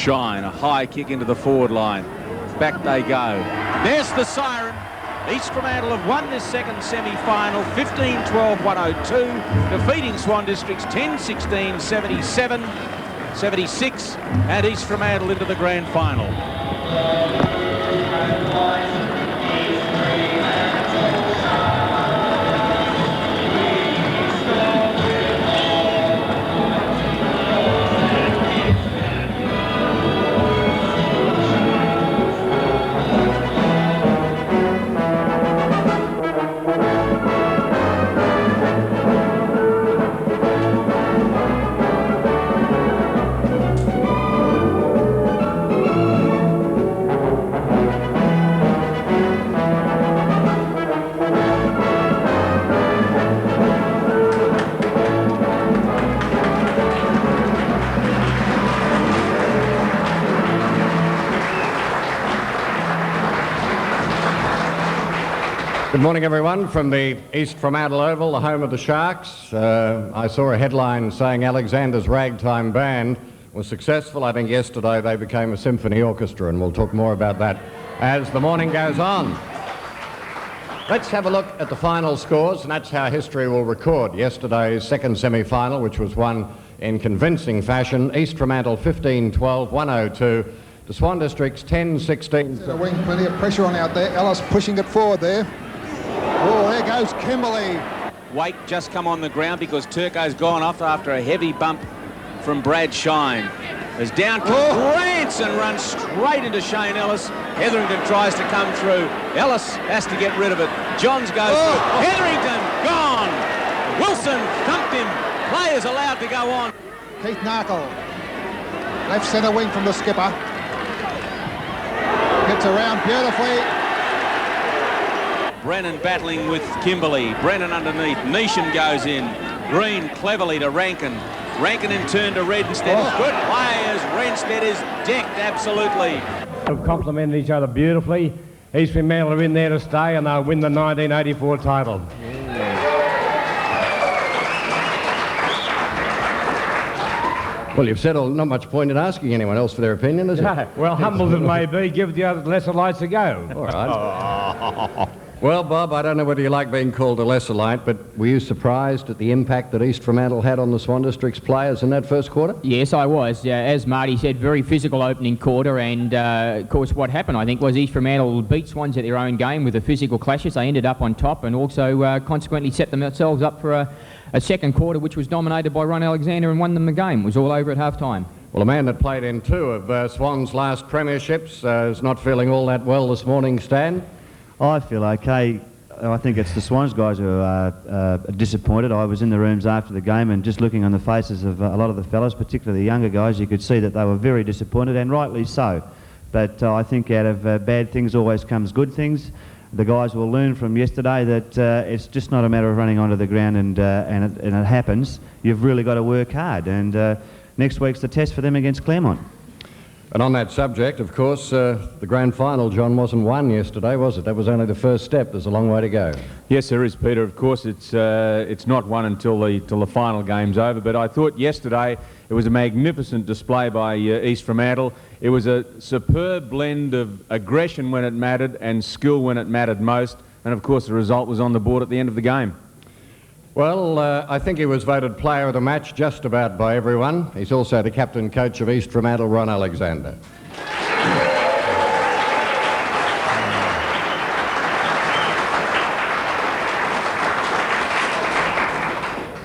shine. A high kick into the forward line. Back they go. There's the siren. East Fremantle have won this second semi-final 15-12-102, defeating Swan Districts 10-16, 77-76, and East Fremantle into the grand final. Good morning, everyone, from the East Fremantle Oval, the home of the Sharks. I saw a headline saying Alexander's ragtime band was successful. I think yesterday they became a symphony orchestra, and we'll talk more about that as the morning goes on. Let's have a look at the final scores, and that's how history will record yesterday's second semi-final, which was won in convincing fashion. East Fremantle 15-12-102. The Swan Districts 10-16. Wing, plenty of pressure on out there. Ellis pushing it forward there. Oh, there goes Kimberley. Wake just come on the ground because Turco's gone off after a heavy bump from Brad Shine. As down comes Rance and runs straight into Shane Ellis. Hetherington tries to come through. Ellis has to get rid of it. Johns goes through. Hetherington gone. Wilson thumped him. Players allowed to go on. Keith Narkle, left centre wing from the skipper. Gets around beautifully. Brennan battling with Kimberley. Brennan underneath. Neesham goes in. Green cleverly to Rankin. Rankin in turn to Redenstead. Good players. Redenstead is decked absolutely. They've complemented each other beautifully. East Fremantle are in there to stay, and they'll win the 1984 title. Well, you've said not much point in asking anyone else for their opinion, is it? Well, humble as it may be, give the other lesser lights a go. All right. Well, Bob, I don't know whether you like being called a lesser light, but were you surprised at the impact that East Fremantle had on the Swan Districts players in that first quarter? Yes, I was. As Marty said, very physical opening quarter, and of course what happened, I think, was East Fremantle beat Swans at their own game with the physical clashes. They ended up on top and also consequently set themselves up for a second quarter which was dominated by Ron Alexander and won them the game. It was all over at half-time. Well, a man that played in two of Swan's last premierships is not feeling all that well this morning, Stan. I feel okay. I think it's the Swans guys who are disappointed. I was in the rooms after the game and just looking on the faces of a lot of the fellas, particularly the younger guys, you could see that they were very disappointed, and rightly so. But I think out of bad things always comes good things. The guys will learn from yesterday that it's just not a matter of running onto the ground and it happens. You've really got to work hard, and next week's the test for them against Claremont. And on that subject, of course, the grand final, John, wasn't won yesterday, was it? That was only the first step. There's a long way to go. Yes, there is, Peter. Of course, it's not won until the final game's over. But I thought yesterday it was a magnificent display by East Fremantle. It was a superb blend of aggression when it mattered and skill when it mattered most. And of course, the result was on the board at the end of the game. Well, I think he was voted player of the match just about by everyone. He's also the captain coach of East Fremantle, Ron Alexander.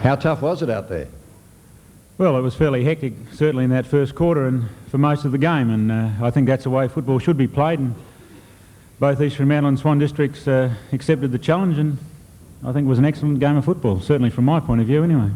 How tough was it out there? Well, it was fairly hectic, certainly in that first quarter and for most of the game, and I think that's the way football should be played, and both East Fremantle and Swan Districts accepted the challenge, and I think it was an excellent game of football, certainly from my point of view anyway.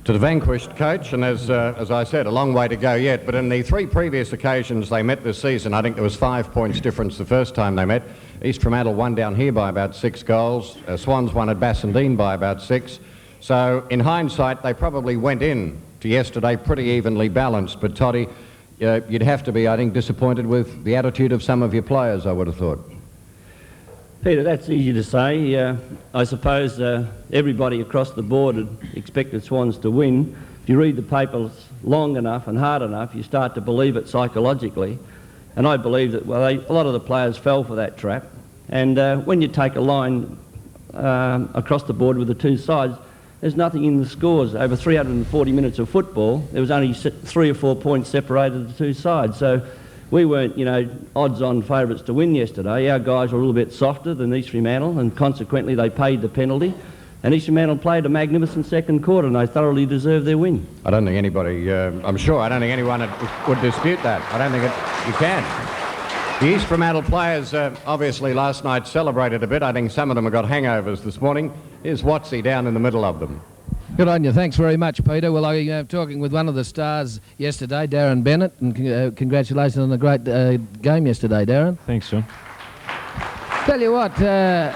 To the vanquished coach, and as I said, a long way to go yet, but in the three previous occasions they met this season, I think there was 5 points difference the first time they met. East Fremantle won down here by about 6 goals. Swans won at Bassendean by about 6. So in hindsight, they probably went in to yesterday pretty evenly balanced, but Toddy, you'd have to be, I think, disappointed with the attitude of some of your players, I would have thought. Peter, that's easy to say. I suppose everybody across the board had expected Swans to win, if you read the papers long enough and hard enough, you start to believe it psychologically. And I believe that a lot of the players fell for that trap. And when you take a line across the board with the two sides, there's nothing in the scores. Over 340 minutes of football, there was only 3 or 4 points separated the two sides. So we weren't, odds-on favourites to win yesterday. Our guys were a little bit softer than East Fremantle, and consequently they paid the penalty. And East Fremantle played a magnificent second quarter, and they thoroughly deserved their win. I don't think anybody, I'm sure, I don't think anyone would dispute that. I don't think you can. The East Fremantle players obviously last night celebrated a bit. I think some of them have got hangovers this morning. Here's Watsy down in the middle of them. Good on you. Thanks very much, Peter. Well, I was talking with one of the stars yesterday, Darren Bennett, and congratulations on a great game yesterday, Darren. Thanks, John. Tell you what,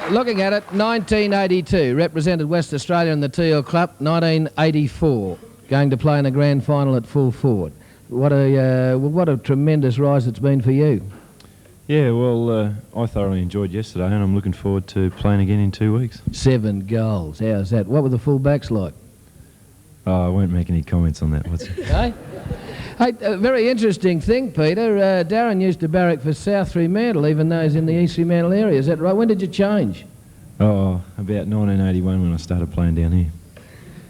looking at it, 1982, represented West Australia in the Teal Cup, 1984, going to play in a grand final at full forward. What a tremendous rise it's been for you. Yeah, well, I thoroughly enjoyed yesterday, and I'm looking forward to playing again in 2 weeks. 7 goals. How's that? What were the full backs like? I won't make any comments on that. Hey? Hey, a very interesting thing, Peter. Darren used to barrack for South Fremantle, even though he's in the East Fremantle area. Is that right? When did you change? Oh, about 1981 when I started playing down here.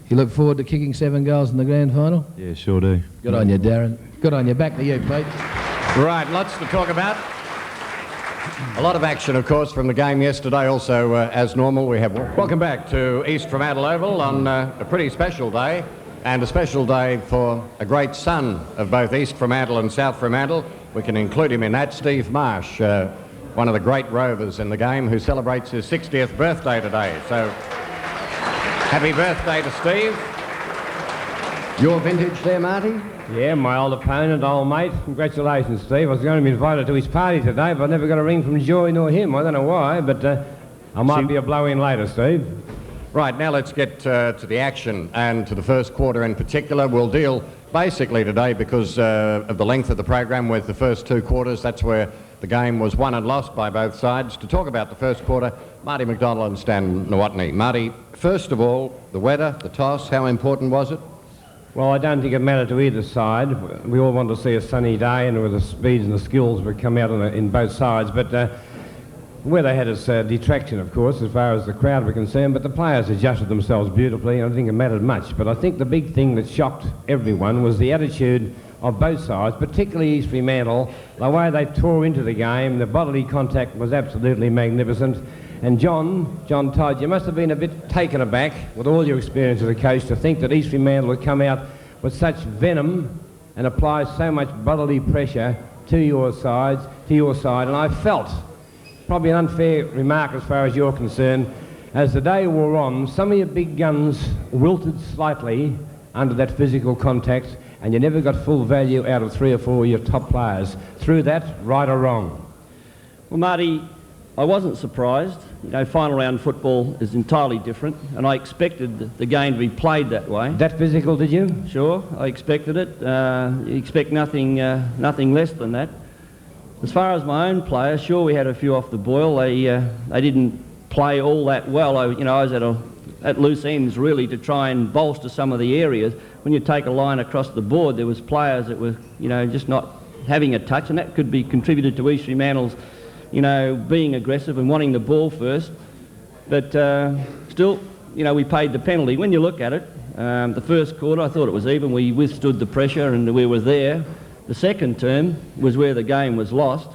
You look forward to kicking 7 goals in the grand final? Yeah, sure do. Good on you, Darren. Good on you. Back to you, Pete. Right, lots to talk about. A lot of action, of course, from the game yesterday. Also, as normal, we have... Welcome back to East Fremantle Oval on a pretty special day, and a special day for a great son of both East Fremantle and South Fremantle. We can include him in that, Steve Marsh, one of the great rovers in the game, who celebrates his 60th birthday today. So, happy birthday to Steve. Your vintage there, Marty? Yeah, my old opponent, old mate. Congratulations, Steve. I was going to be invited to his party today, but I never got a ring from Joy nor him. I don't know why, but I might be a blow-in later, Steve. Right, now let's get to the action and to the first quarter in particular. We'll deal basically today, because of the length of the program, with the first 2 quarters. That's where the game was won and lost by both sides. To talk about the first quarter, Marty McDonald and Stan Nawatney. Marty, first of all, the weather, the toss, how important was it? Well, I don't think it mattered to either side. We all want to see a sunny day, and with the speeds and the skills would come out in both sides. But weather had its detraction, of course, as far as the crowd were concerned. But the players adjusted themselves beautifully, and I don't think it mattered much. But I think the big thing that shocked everyone was the attitude of both sides, particularly East Fremantle. The way they tore into the game, the bodily contact was absolutely magnificent. And John Todd, you must have been a bit taken aback with all your experience as a coach to think that East Fremantle would come out with such venom and apply so much bodily pressure to your side. And I felt, probably an unfair remark as far as you're concerned, as the day wore on, some of your big guns wilted slightly under that physical contact, and you never got full value out of 3 or 4 of your top players. Through that, right or wrong? Well, Marty, I wasn't surprised. Final round football is entirely different, and I expected the game to be played that way. That physical, did you? Sure, I expected it. You expect nothing less than that. As far as my own players, sure, we had a few off the boil. They didn't play all that well. I was at loose ends, really, to try and bolster some of the areas. When you take a line across the board, there was players that were, just not having a touch, and that could be contributed to East Fremantle's being aggressive and wanting the ball first. But still, we paid the penalty. When you look at it, the first quarter, I thought it was even. We withstood the pressure and we were there. The second term was where the game was lost.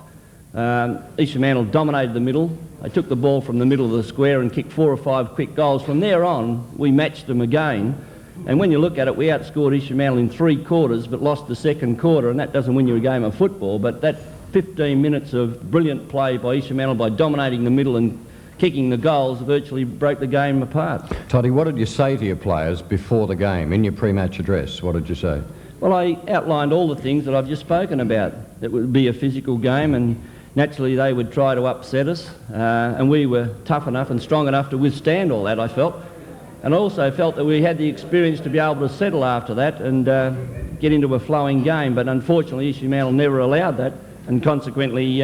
East Fremantle dominated the middle. They took the ball from the middle of the square and kicked 4 or 5 quick goals. From there on, we matched them again. And when you look at it, we outscored East Fremantle in 3 quarters, but lost the second quarter, and that doesn't win you a game of football. But that 15 minutes of brilliant play by East Fremantle by dominating the middle and kicking the goals virtually broke the game apart. Toddy, what did you say to your players before the game, in your pre-match address? What did you say? Well, I outlined all the things that I've just spoken about. It would be a physical game, and naturally they would try to upset us, and we were tough enough and strong enough to withstand all that, I felt. And I also felt that we had the experience to be able to settle after that and get into a flowing game, but unfortunately East Fremantle never allowed that, and consequently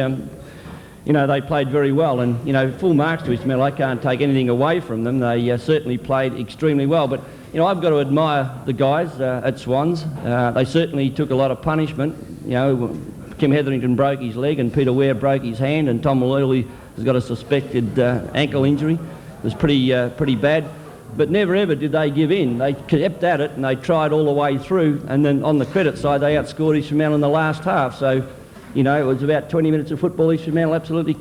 they played very well, and full marks to East Fremantle. I can't take anything away from them. They certainly played extremely well, but you know, I've got to admire the guys at Swans. They certainly took a lot of punishment. You know, Kim Hetherington broke his leg and Peter Ware broke his hand, and Tom Malloy has got a suspected ankle injury. It was pretty bad. But never ever did they give in. They kept at it and they tried all the way through, and then on the credit side they outscored East Fremantle in the last half. So, you know, it was about 20 minutes of football. East Fremantle absolutely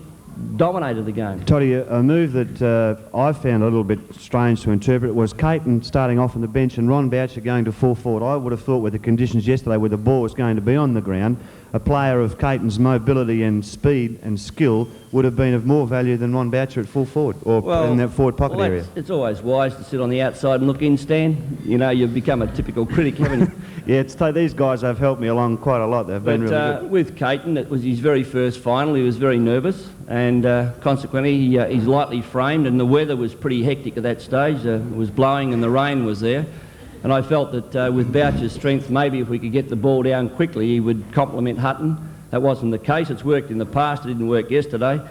dominated the game. Toddy, a move that I found a little bit strange to interpret was Caton starting off on the bench and Ron Boucher going to full forward. I would have thought with the conditions yesterday where the ball was going to be on the ground, a player of Caton's mobility and speed and skill would have been of more value than Ron Boucher at full forward or in that forward pocket area. It's always wise to sit on the outside and look in, Stan. You know, you've become a typical critic, haven't you? Yeah, these guys have helped me along quite a lot. They've been really good. With Caton, it was his very first final. He was very nervous, and consequently he's lightly framed, and the weather was pretty hectic at that stage. It was blowing and the rain was there. And I felt that with Boucher's strength, maybe if we could get the ball down quickly, he would complement Hutton. That wasn't the case. It's worked in the past. It didn't work yesterday.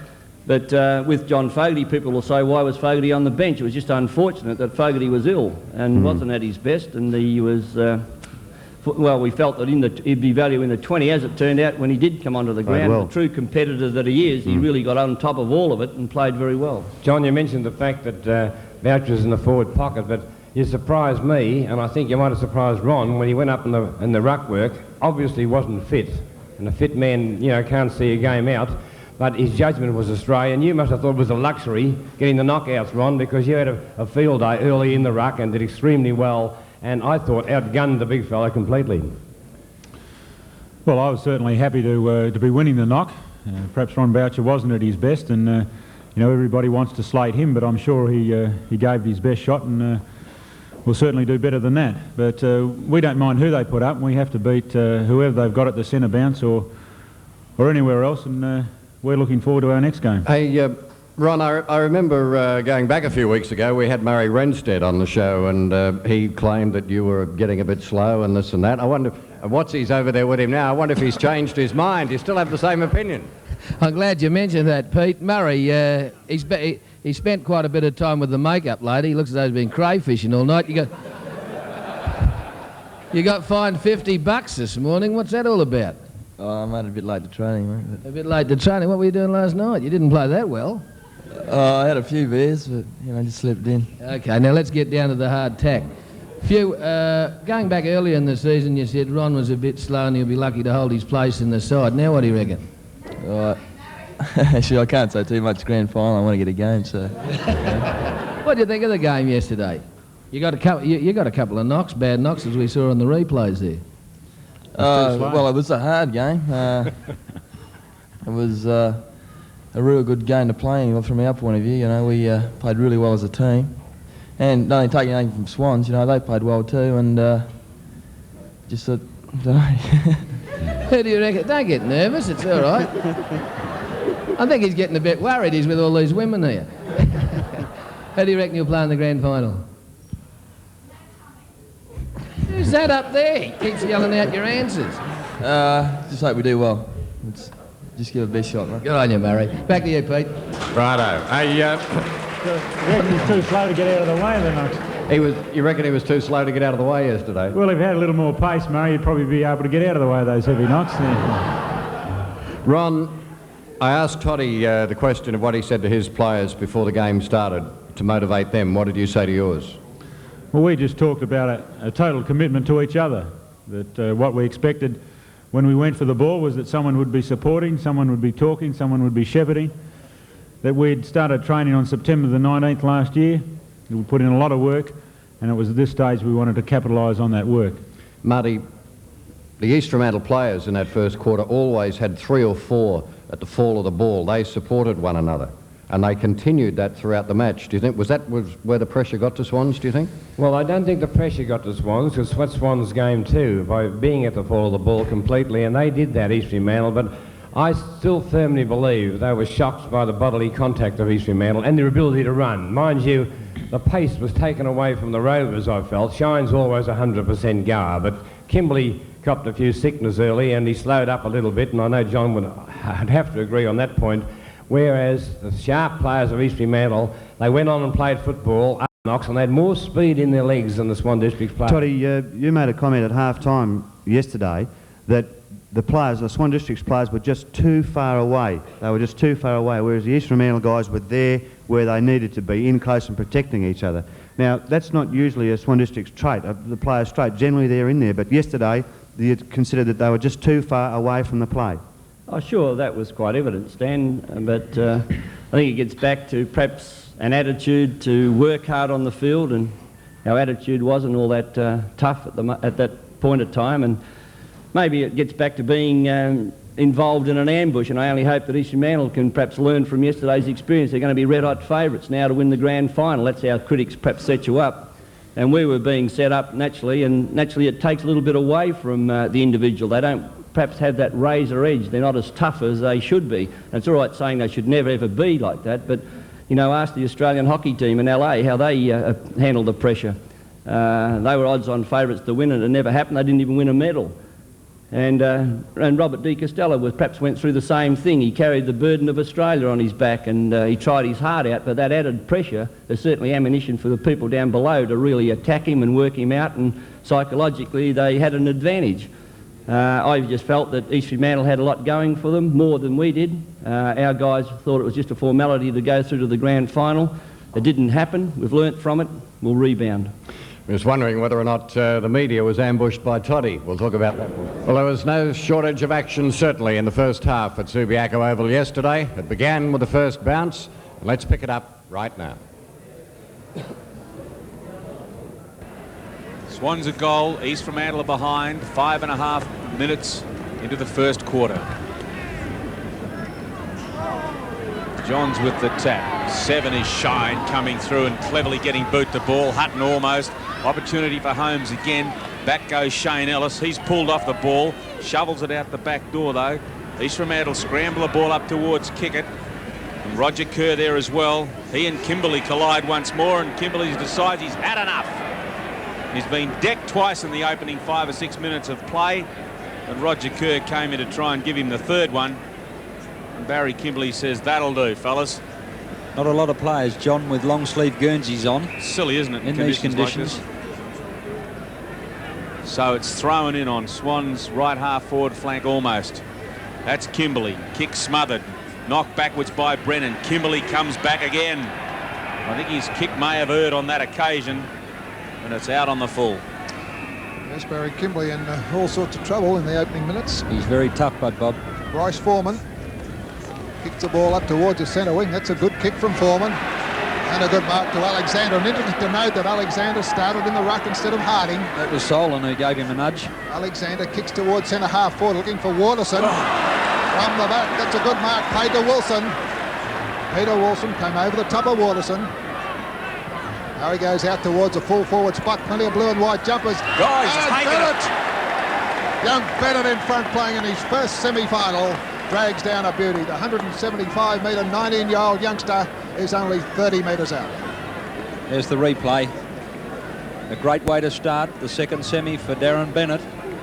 But with John Fogarty, people will say, why was Fogarty on the bench? It was just unfortunate that Fogarty was ill and wasn't at his best, and he was... well, we felt that he'd be value in the 20. As it turned out, when he did come onto the ground, the true competitor that he is, he really got on top of all of it and played very well. John, you mentioned the fact that Boucher's in the forward pocket, but you surprised me, and I think you might have surprised Ron, when he went up in the ruck work. Obviously wasn't fit, and a fit man, you know, can't see a game out, but his judgment was astray, and you must have thought it was a luxury getting the knockouts, Ron, because you had a field day early in the ruck and did extremely well, and I thought outgunned the big fella completely. Well, I was certainly happy to be winning the knock. Perhaps Ron Boucher wasn't at his best, and you know, everybody wants to slate him, but I'm sure he gave his best shot, and we'll certainly do better than that. But we don't mind who they put up. We have to beat whoever they've got at the centre bounce or anywhere else, and we're looking forward to our next game. Hey, Ron, I remember going back a few weeks ago, we had Murray Renstead on the show, and he claimed that you were getting a bit slow and this and that. I wonder, Watsy's over there with him now, I wonder if he's changed his mind. Do you still have the same opinion? I'm glad you mentioned that, Pete. Murray, he spent quite a bit of time with the makeup lady. He looks as though he's been crayfishing all night. You got fined $50 this morning. What's that all about? Oh, I made it a bit late to training, mate. A bit late to training? What were you doing last night? You didn't play that well. I had a few beers, but, you know, just slipped in. OK, now let's get down to the hard tack. Going back earlier in the season, you said Ron was a bit slow and he'll be lucky to hold his place in the side. Now what do you reckon? Actually, I can't say too much grand final. I want to get a game, so... What do you think of the game yesterday? You got a couple of knocks, bad knocks, as we saw on the replays there. Well, it was a hard game. It was a real good game to play from our point of view. You know, we played really well as a team, and not only taking anything from Swans, you know, they played well too, and just thought, don't know. Who do you reckon? Don't get nervous. It's all right. I think he's getting a bit worried. He's with all these women here. How do you reckon you'll play in the grand final? Who's that up there? He keeps yelling out your answers. Just hope we do well. Just give it a best shot, mate. Good on you, Murray. Back to you, Pete. Righto. Hey, You reckon he's too slow to get out of the way of the knocks? you reckon he was too slow to get out of the way yesterday? Well, if he had a little more pace, Murray, he'd probably be able to get out of the way of those heavy knocks. Yeah. Ron, I asked Toddy the question of what he said to his players before the game started to motivate them. What did you say to yours? Well, we just talked about a total commitment to each other, that what we expected when we went for the ball was that someone would be supporting, someone would be talking, someone would be shepherding, that we'd started training on September the 19th last year. We put in a lot of work, and it was at this stage we wanted to capitalise on that work. Marty, the East Fremantle players in that first quarter always had 3 or 4 at the fall of the ball. They supported one another, and they continued that throughout the match. Do you think, was where the pressure got to Swans, do you think? Well, I don't think the pressure got to Swans, because that's Swans' game too, by being at the fall of the ball completely, and they did that, East Fremantle, but I still firmly believe they were shocked by the bodily contact of East Fremantle and their ability to run. Mind you, the pace was taken away from the Rovers, I felt. Shine's always 100% gar, but Kimberley copped a few sickness early and he slowed up a little bit, and I know John would have to agree on that point, whereas the sharp players of East Fremantle, they went on and played football. Knox, and they had more speed in their legs than the Swan Districts players. Toddy, you made a comment at half-time yesterday that the Swan Districts players were just too far away. They were just too far away, whereas the East Fremantle guys were there where they needed to be, in close and protecting each other. Now, that's not usually a Swan Districts trait, the players' trait. Generally, they're in there, but yesterday, you considered that they were just too far away from the play. Oh, sure, that was quite evident, Stan, but I think it gets back to perhaps an attitude to work hard on the field, and our attitude wasn't all that tough at that point of time, and maybe it gets back to being involved in an ambush, and I only hope that East Fremantle can perhaps learn from yesterday's experience. They're going to be red-hot favourites now to win the grand final. That's how critics perhaps set you up. And we were being set up naturally, and naturally it takes a little bit away from the individual. They don't perhaps have that razor edge. They're not as tough as they should be. And it's all right saying they should never ever be like that, but you know, ask the Australian hockey team in LA how they handled the pressure. They were odds-on favourites to win it. It never happened. They didn't even win a medal. And Robert De Costello perhaps went through the same thing. He carried the burden of Australia on his back, and he tried his heart out, but that added pressure is certainly ammunition for the people down below to really attack him and work him out, and psychologically they had an advantage. I just felt that East Fremantle had a lot going for them, more than we did. Our guys thought it was just a formality to go through to the grand final. It didn't happen. We've learnt from it. We'll rebound. I was wondering whether or not the media was ambushed by Toddy. We'll talk about that. Well, there was no shortage of action, certainly, in the first half at Subiaco Oval yesterday. It began with the first bounce. Let's pick it up right now. Swans a goal. East Fremantle are behind. 5.5 minutes into the first quarter. Johns with the tap. 7 is Shine coming through and cleverly getting boot to ball. Hutton almost. Opportunity for Holmes again. Back goes Shane Ellis. He's pulled off the ball. Shovels it out the back door though. East Fremantle scramble the ball up towards Kickett. And Roger Kerr there as well. He and Kimberley collide once more, and Kimberley decides he's had enough. He's been decked twice in the opening 5 or 6 minutes of play, and Roger Kerr came in to try and give him the third one. And Barry Kimberley says, that'll do, fellas. Not a lot of players, John, with long sleeve Guernseys on. Silly, isn't it? In these conditions. Like so it's thrown in on Swan's right half forward flank almost. That's Kimberley. Kick smothered. Knocked backwards by Brennan. Kimberley comes back again. I think his kick may have erred on that occasion. And it's out on the full. Yes, Barry Kimberley in all sorts of trouble in the opening minutes. He's very tough, Bob. Bryce Foreman kicks the ball up towards the centre wing. That's a good kick from Foreman. And a good mark to Alexander. And interesting to note that Alexander started in the ruck instead of Harding. That was Solon who gave him a nudge. Alexander kicks towards centre half forward, looking for Waterson. From the back, that's a good mark, paid to Wilson. Peter Wilson came over the top of Waterson. Now he goes out towards a full forward spot. Plenty of blue and white jumpers. Guys, Bennett! Young Bennett in front playing in his first semi-final. Drags down a beauty. The 175-metre, 19-year-old youngster is only 30 metres out. There's the replay. A great way to start the second semi for Darren Bennett.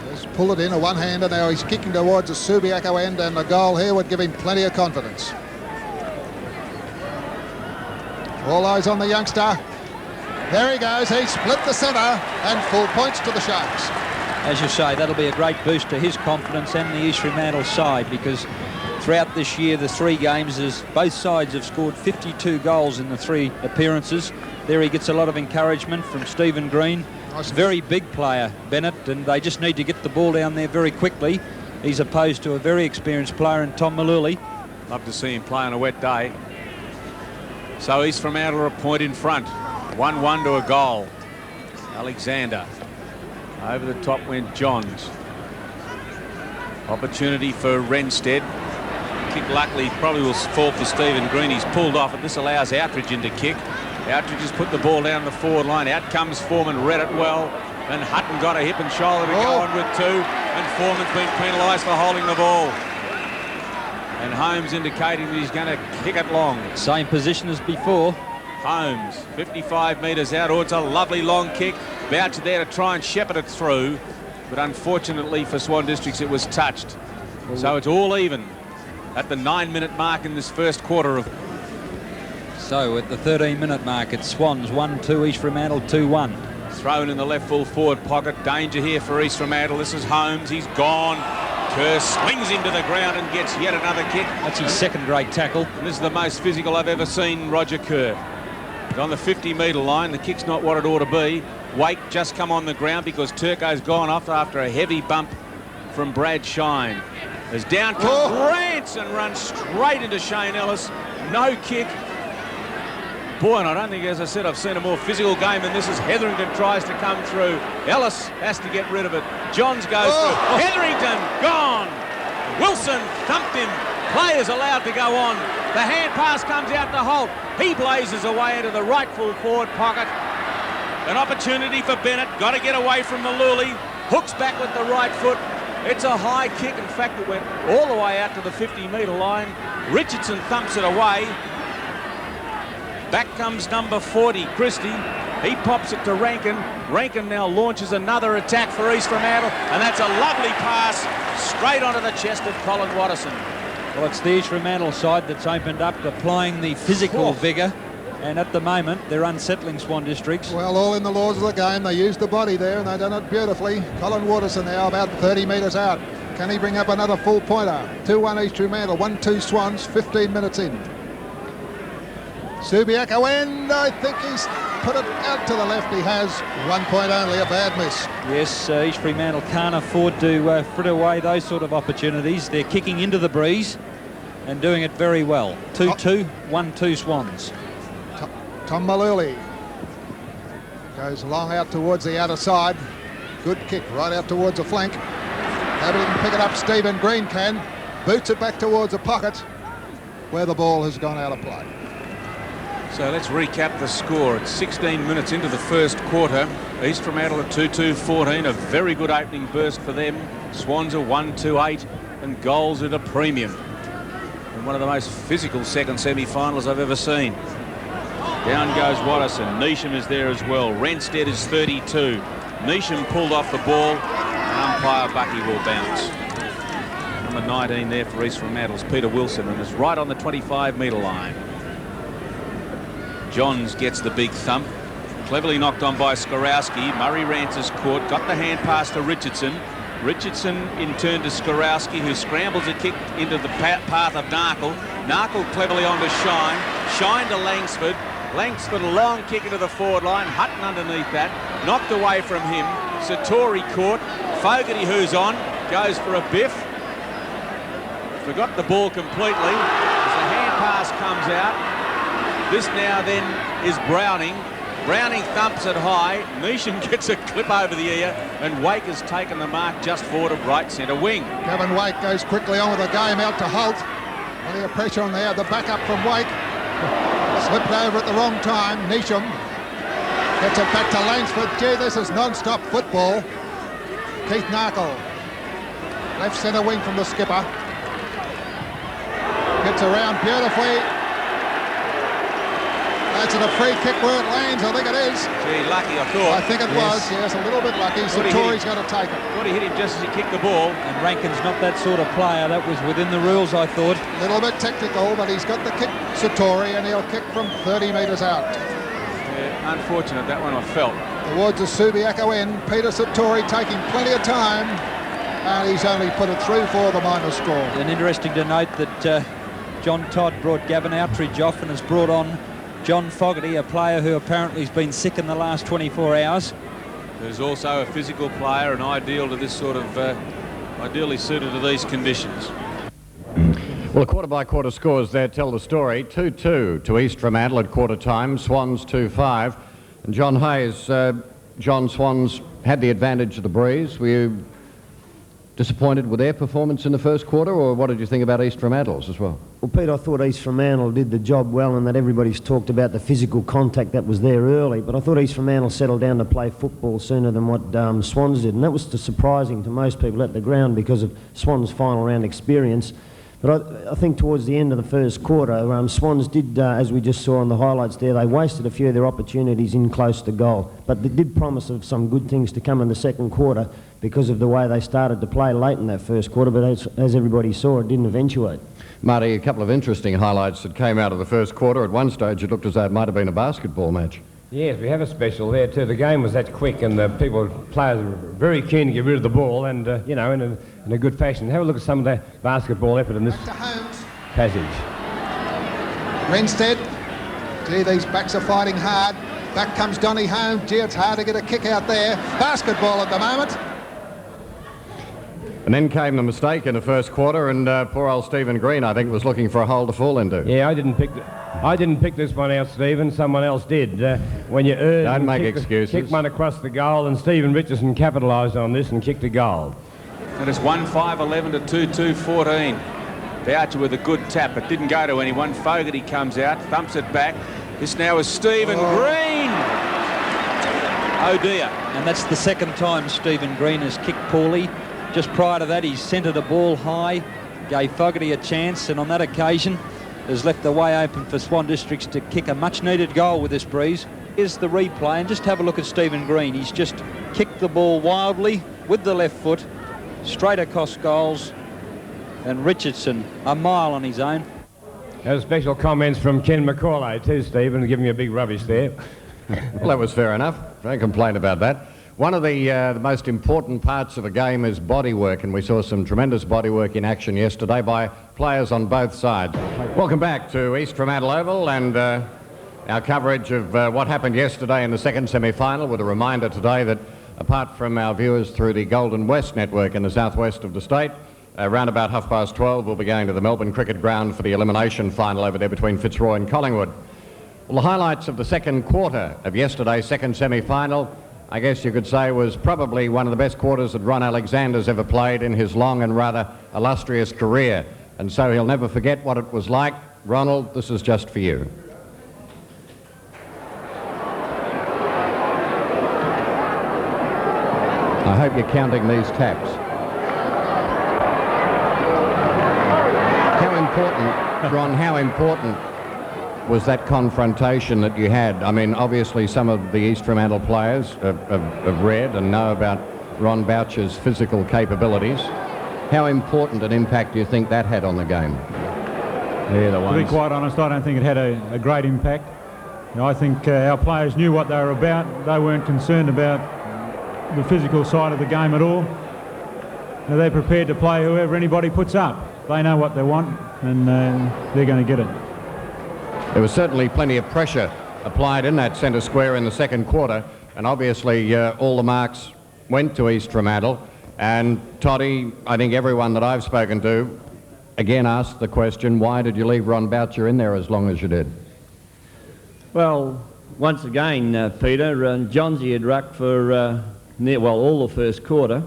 Just pull it in, a one-hander. Now he's kicking towards the Subiaco end, and the goal here would give him plenty of confidence. All eyes on the youngster. There he goes. He split the centre, and full points to the Sharks. As you say, that'll be a great boost to his confidence and the East Fremantle side, because throughout this year, the 3 games, both sides have scored 52 goals in the 3 appearances. There he gets a lot of encouragement from Stephen Green. Nice. Very big player, Bennett, and they just need to get the ball down there very quickly. He's opposed to a very experienced player in Tom Maluli. Love to see him play on a wet day. So East Fremantle are a point in front. 1-1 to a goal. Alexander. Over the top went Johns. Opportunity for Renstead. Kick luckily probably will fall for Stephen Green. He's pulled off, and this allows Outridge into kick. Outridge has put the ball down the forward line. Out comes Foreman, read it well, and Hutton got a hip and shoulder to go on with 2, and Foreman's been penalised for holding the ball. And Holmes indicating that he's going to kick it long. Same position as before. Holmes, 55 metres out. Oh, it's a lovely long kick. Boucher there to try and shepherd it through. But unfortunately for Swan Districts, it was touched. So it's all even at the 9-minute mark in this first quarter of So at the 13-minute mark, it's Swans 1-2, East Fremantle 2-1. Thrown in the left full forward pocket. Danger here for East Fremantle. This is Holmes. He's gone. Kerr swings him to the ground and gets yet another kick. That's his second great tackle. And this is the most physical I've ever seen Roger Kerr. He's on the 50-metre line. The kick's not what it ought to be. Wake just come on the ground because Turco's gone off after a heavy bump from Brad Shine. As down comes Rance and runs straight into Shane Ellis. No kick. Boy, and I don't think, as I said, I've seen a more physical game than this as Hetherington tries to come through. Ellis has to get rid of it. Johns goes through. Hetherington gone. Wilson thumped him. Players allowed to go on. The hand pass comes out to Holt. He blazes away into the right full forward pocket. An opportunity for Bennett. Got to get away from Maluli. Hooks back with the right foot. It's a high kick. In fact, it went all the way out to the 50-metre line. Richardson thumps it away. Back comes number 40, Christie. He pops it to Rankin. Rankin now launches another attack for East Fremantle, and that's a lovely pass straight onto the chest of Colin Watterson. Well, it's the East Fremantle side that's opened up, applying the physical vigour, and at the moment they're unsettling Swan Districts. Well, all in the laws of the game. They used the body there, and they've done it beautifully. Colin Watterson now about 30 metres out. Can he bring up another full pointer? 2-1 East Fremantle, 1-2 Swans, 15 minutes in. Subiaco end, I think he's put it out to the left. He has 1 point only, a bad miss. Yes, East Fremantle can't afford to frit away those sort of opportunities. They're kicking into the breeze and doing it very well. 2-2, 1-2 Swans. Tom Maluli goes long out towards the outer side. Good kick right out towards the flank. Nobody can pick it up. Stephen Green can. Boots it back towards the pocket where the ball has gone out of play. So let's recap the score. It's 16 minutes into the first quarter. East Fremantle at 2-2-14. A very good opening burst for them. Swans are 1-2-8 and goals at a premium. And one of the most physical second semi-finals I've ever seen. Down goes Watterson. Neesham is there as well. Renstead is 32. Neesham pulled off the ball and umpire Bucky will bounce. Number 19 there for East Fremantle's Peter Wilson and is right on the 25-metre line. Johns gets the big thump. Cleverly knocked on by Skorowski. Murray Rance is caught. Got the hand pass to Richardson. Richardson in turn to Skorowski, who scrambles a kick into the path of Narkle. Narkle cleverly on to Shine. Shine to Langsford. Langsford a long kick into the forward line. Hutton underneath that. Knocked away from him. Satori caught. Fogarty, who's on, goes for a biff. Forgot the ball completely as the hand pass comes out. This now then is Browning. Browning thumps it high. Neesham gets a clip over the ear, and Wake has taken the mark just forward of right centre wing. Kevin Wake goes quickly on with the game out to Holt. Plenty of pressure on there. The backup from Wake. Slipped over at the wrong time. Neesham gets it back to Langsford. Gee, this is non-stop football. Keith Narkle. Left centre wing from the skipper. Gets around beautifully. That's a free kick where it lands, I think it is. Gee, lucky, I thought. I think it was, yes, a little bit lucky. Satori's going to take it. Thought he hit him just as he kicked the ball. And Rankin's not that sort of player. That was within the rules, I thought. A little bit technical, but he's got the kick, Satori, and he'll kick from 30 metres out. Yeah, unfortunate, that one I felt. Towards the Subiaco end, Peter Satori taking plenty of time, and he's only put it through for the minor score. And interesting to note that John Todd brought Gavin Outridge off and has brought on John Fogarty, a player who apparently has been sick in the last 24 hours. Who's also a physical player and ideal to this sort of, ideally suited to these conditions. Well, quarter-by-quarter scores there tell the story. 2-2 to East Fremantle at quarter time. Swans 2-5. And John Hayes, John Swans had the advantage of the breeze. Were you disappointed with their performance in the first quarter, or what did you think about East Fremantle's as well? Well, Pete, I thought East Fremantle did the job well, and that everybody's talked about the physical contact that was there early, but I thought East Fremantle settled down to play football sooner than what Swans did, and that was surprising to most people at the ground because of Swans' final round experience. But I think towards the end of the first quarter, Swans did, as we just saw on the highlights there, they wasted a few of their opportunities in close to goal. But they did promise of some good things to come in the second quarter because of the way they started to play late in that first quarter, but as everybody saw, it didn't eventuate. Marty, a couple of interesting highlights that came out of the first quarter. At one stage, it looked as though it might have been a basketball match. Yes, we have a special there too. The game was that quick, and the players were very keen to get rid of the ball, and you know, in a good fashion. Have a look at some of the basketball effort in this passage. Renstead. Gee, these backs are fighting hard. Back comes Donny Holmes. Gee, it's hard to get a kick out there. Basketball at the moment. And then came the mistake in the first quarter, and poor old Stephen Green, I think, was looking for a hole to fall into. Yeah, I didn't pick this one out, Stephen. Someone else did. When you don't make excuses. Kick one across the goal, and Stephen Richardson capitalised on this and kicked a goal. And it's 1-5-11 to 2-2-14. Boucher with a good tap. It didn't go to anyone. Fogarty comes out, thumps it back. This now is Stephen Green. Oh dear. And that's the second time Stephen Green has kicked poorly. Just prior to that, he centred a ball high, gave Fogarty a chance, and on that occasion has left the way open for Swan Districts to kick a much-needed goal with this breeze. Here's the replay, and just have a look at Stephen Green. He's just kicked the ball wildly with the left foot, straight across goals, and Richardson a mile on his own. There's special comments from Ken McCauley too, Stephen, giving me a big rubbish there. Well, that was fair enough. Don't complain about that. One of the most important parts of a game is bodywork, and we saw some tremendous bodywork in action yesterday by players on both sides. Welcome back to East Fremantle Oval and our coverage of what happened yesterday in the second semi-final, with a reminder today that apart from our viewers through the Golden West network in the southwest of the state, around about 12:30 we'll be going to the Melbourne Cricket Ground for the elimination final over there between Fitzroy and Collingwood. Well, the highlights of the second quarter of yesterday's second semi-final, I guess you could say, was probably one of the best quarters that Ron Alexander's ever played in his long and rather illustrious career. And so he'll never forget what it was like. Ronald, this is just for you. I hope you're counting these taps. How important, Ron, how important was that confrontation that you had? I mean, obviously some of the East Fremantle players have read and know about Ron Boucher's physical capabilities. How important an impact do you think that had on the game? To be quite honest, I don't think it had a great impact. You know, I think our players knew what they were about. They weren't concerned about the physical side of the game at all. You know, they're prepared to play whoever anybody puts up. They know what they want, and they're going to get it. There was certainly plenty of pressure applied in that centre square in the second quarter, and obviously all the marks went to East Fremantle. And Toddy, I think everyone that I've spoken to again asked the question, why did you leave Ron Boucher in there as long as you did? Well, once again, Peter, Johnsy had rucked for all the first quarter,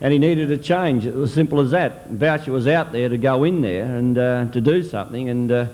and he needed a change. It was simple as that. Boucher was out there to go in there and to do something, and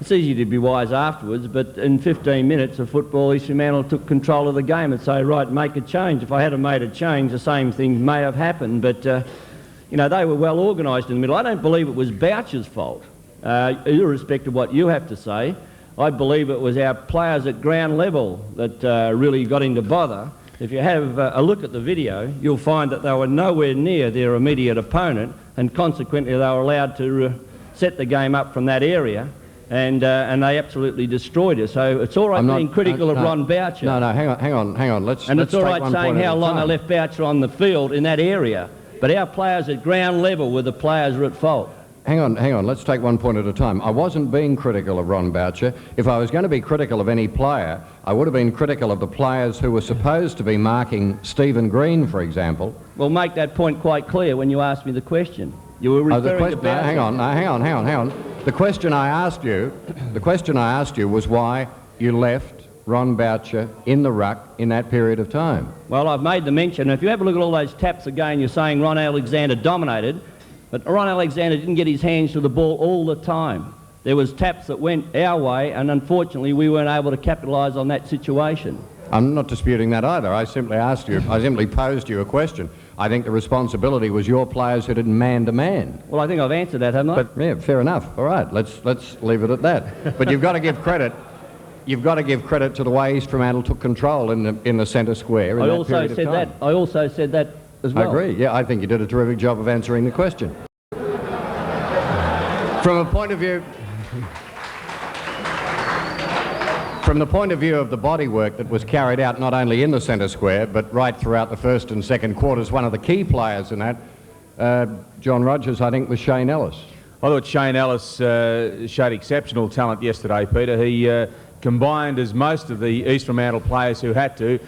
it's easy to be wise afterwards, but in 15 minutes of football, East Fremantle took control of the game and say, right, make a change. If I had made a change, the same thing may have happened, but you know, they were well organised in the middle. I don't believe it was Boucher's fault, irrespective of what you have to say. I believe it was our players at ground level that really got into bother. If you have a look at the video, you'll find that they were nowhere near their immediate opponent, and consequently they were allowed to set the game up from that area. And they absolutely destroyed us. So it's all right being critical of Ron Boucher. No, hang on. Let's it's all right saying how long they left Boucher on the field in that area. But our players at ground level were the players who were at fault. Hang on. Let's take one point at a time. I wasn't being critical of Ron Boucher. If I was going to be critical of any player, I would have been critical of the players who were supposed to be marking Stephen Green, for example. Well, make that point quite clear when you asked me the question. You were referring to Boucher. Hang on. The question I asked you was why you left Ron Boucher in the ruck in that period of time. Well, I've made the mention. If you have a look at all those taps again, you're saying Ron Alexander dominated, but Ron Alexander didn't get his hands to the ball all the time. There was taps that went our way, and unfortunately we weren't able to capitalise on that situation. I'm not disputing that either. I simply posed you a question. I think the responsibility was your players who didn't man-to-man. Well, I think I've answered that, haven't I? But yeah, fair enough. All right, let's leave it at that. But you've got to give credit. You've got to give credit to the way East Fremantle took control in the centre square in that period of time. I also said that as well. I agree. Yeah, I think you did a terrific job of answering the question. From a point of view... From the point of view of the bodywork that was carried out not only in the centre square but right throughout the first and second quarters, one of the key players in that, John Rogers, I think, was Shane Ellis. I thought Shane Ellis showed exceptional talent yesterday, Peter. He combined, as most of the East Fremantle players who had to,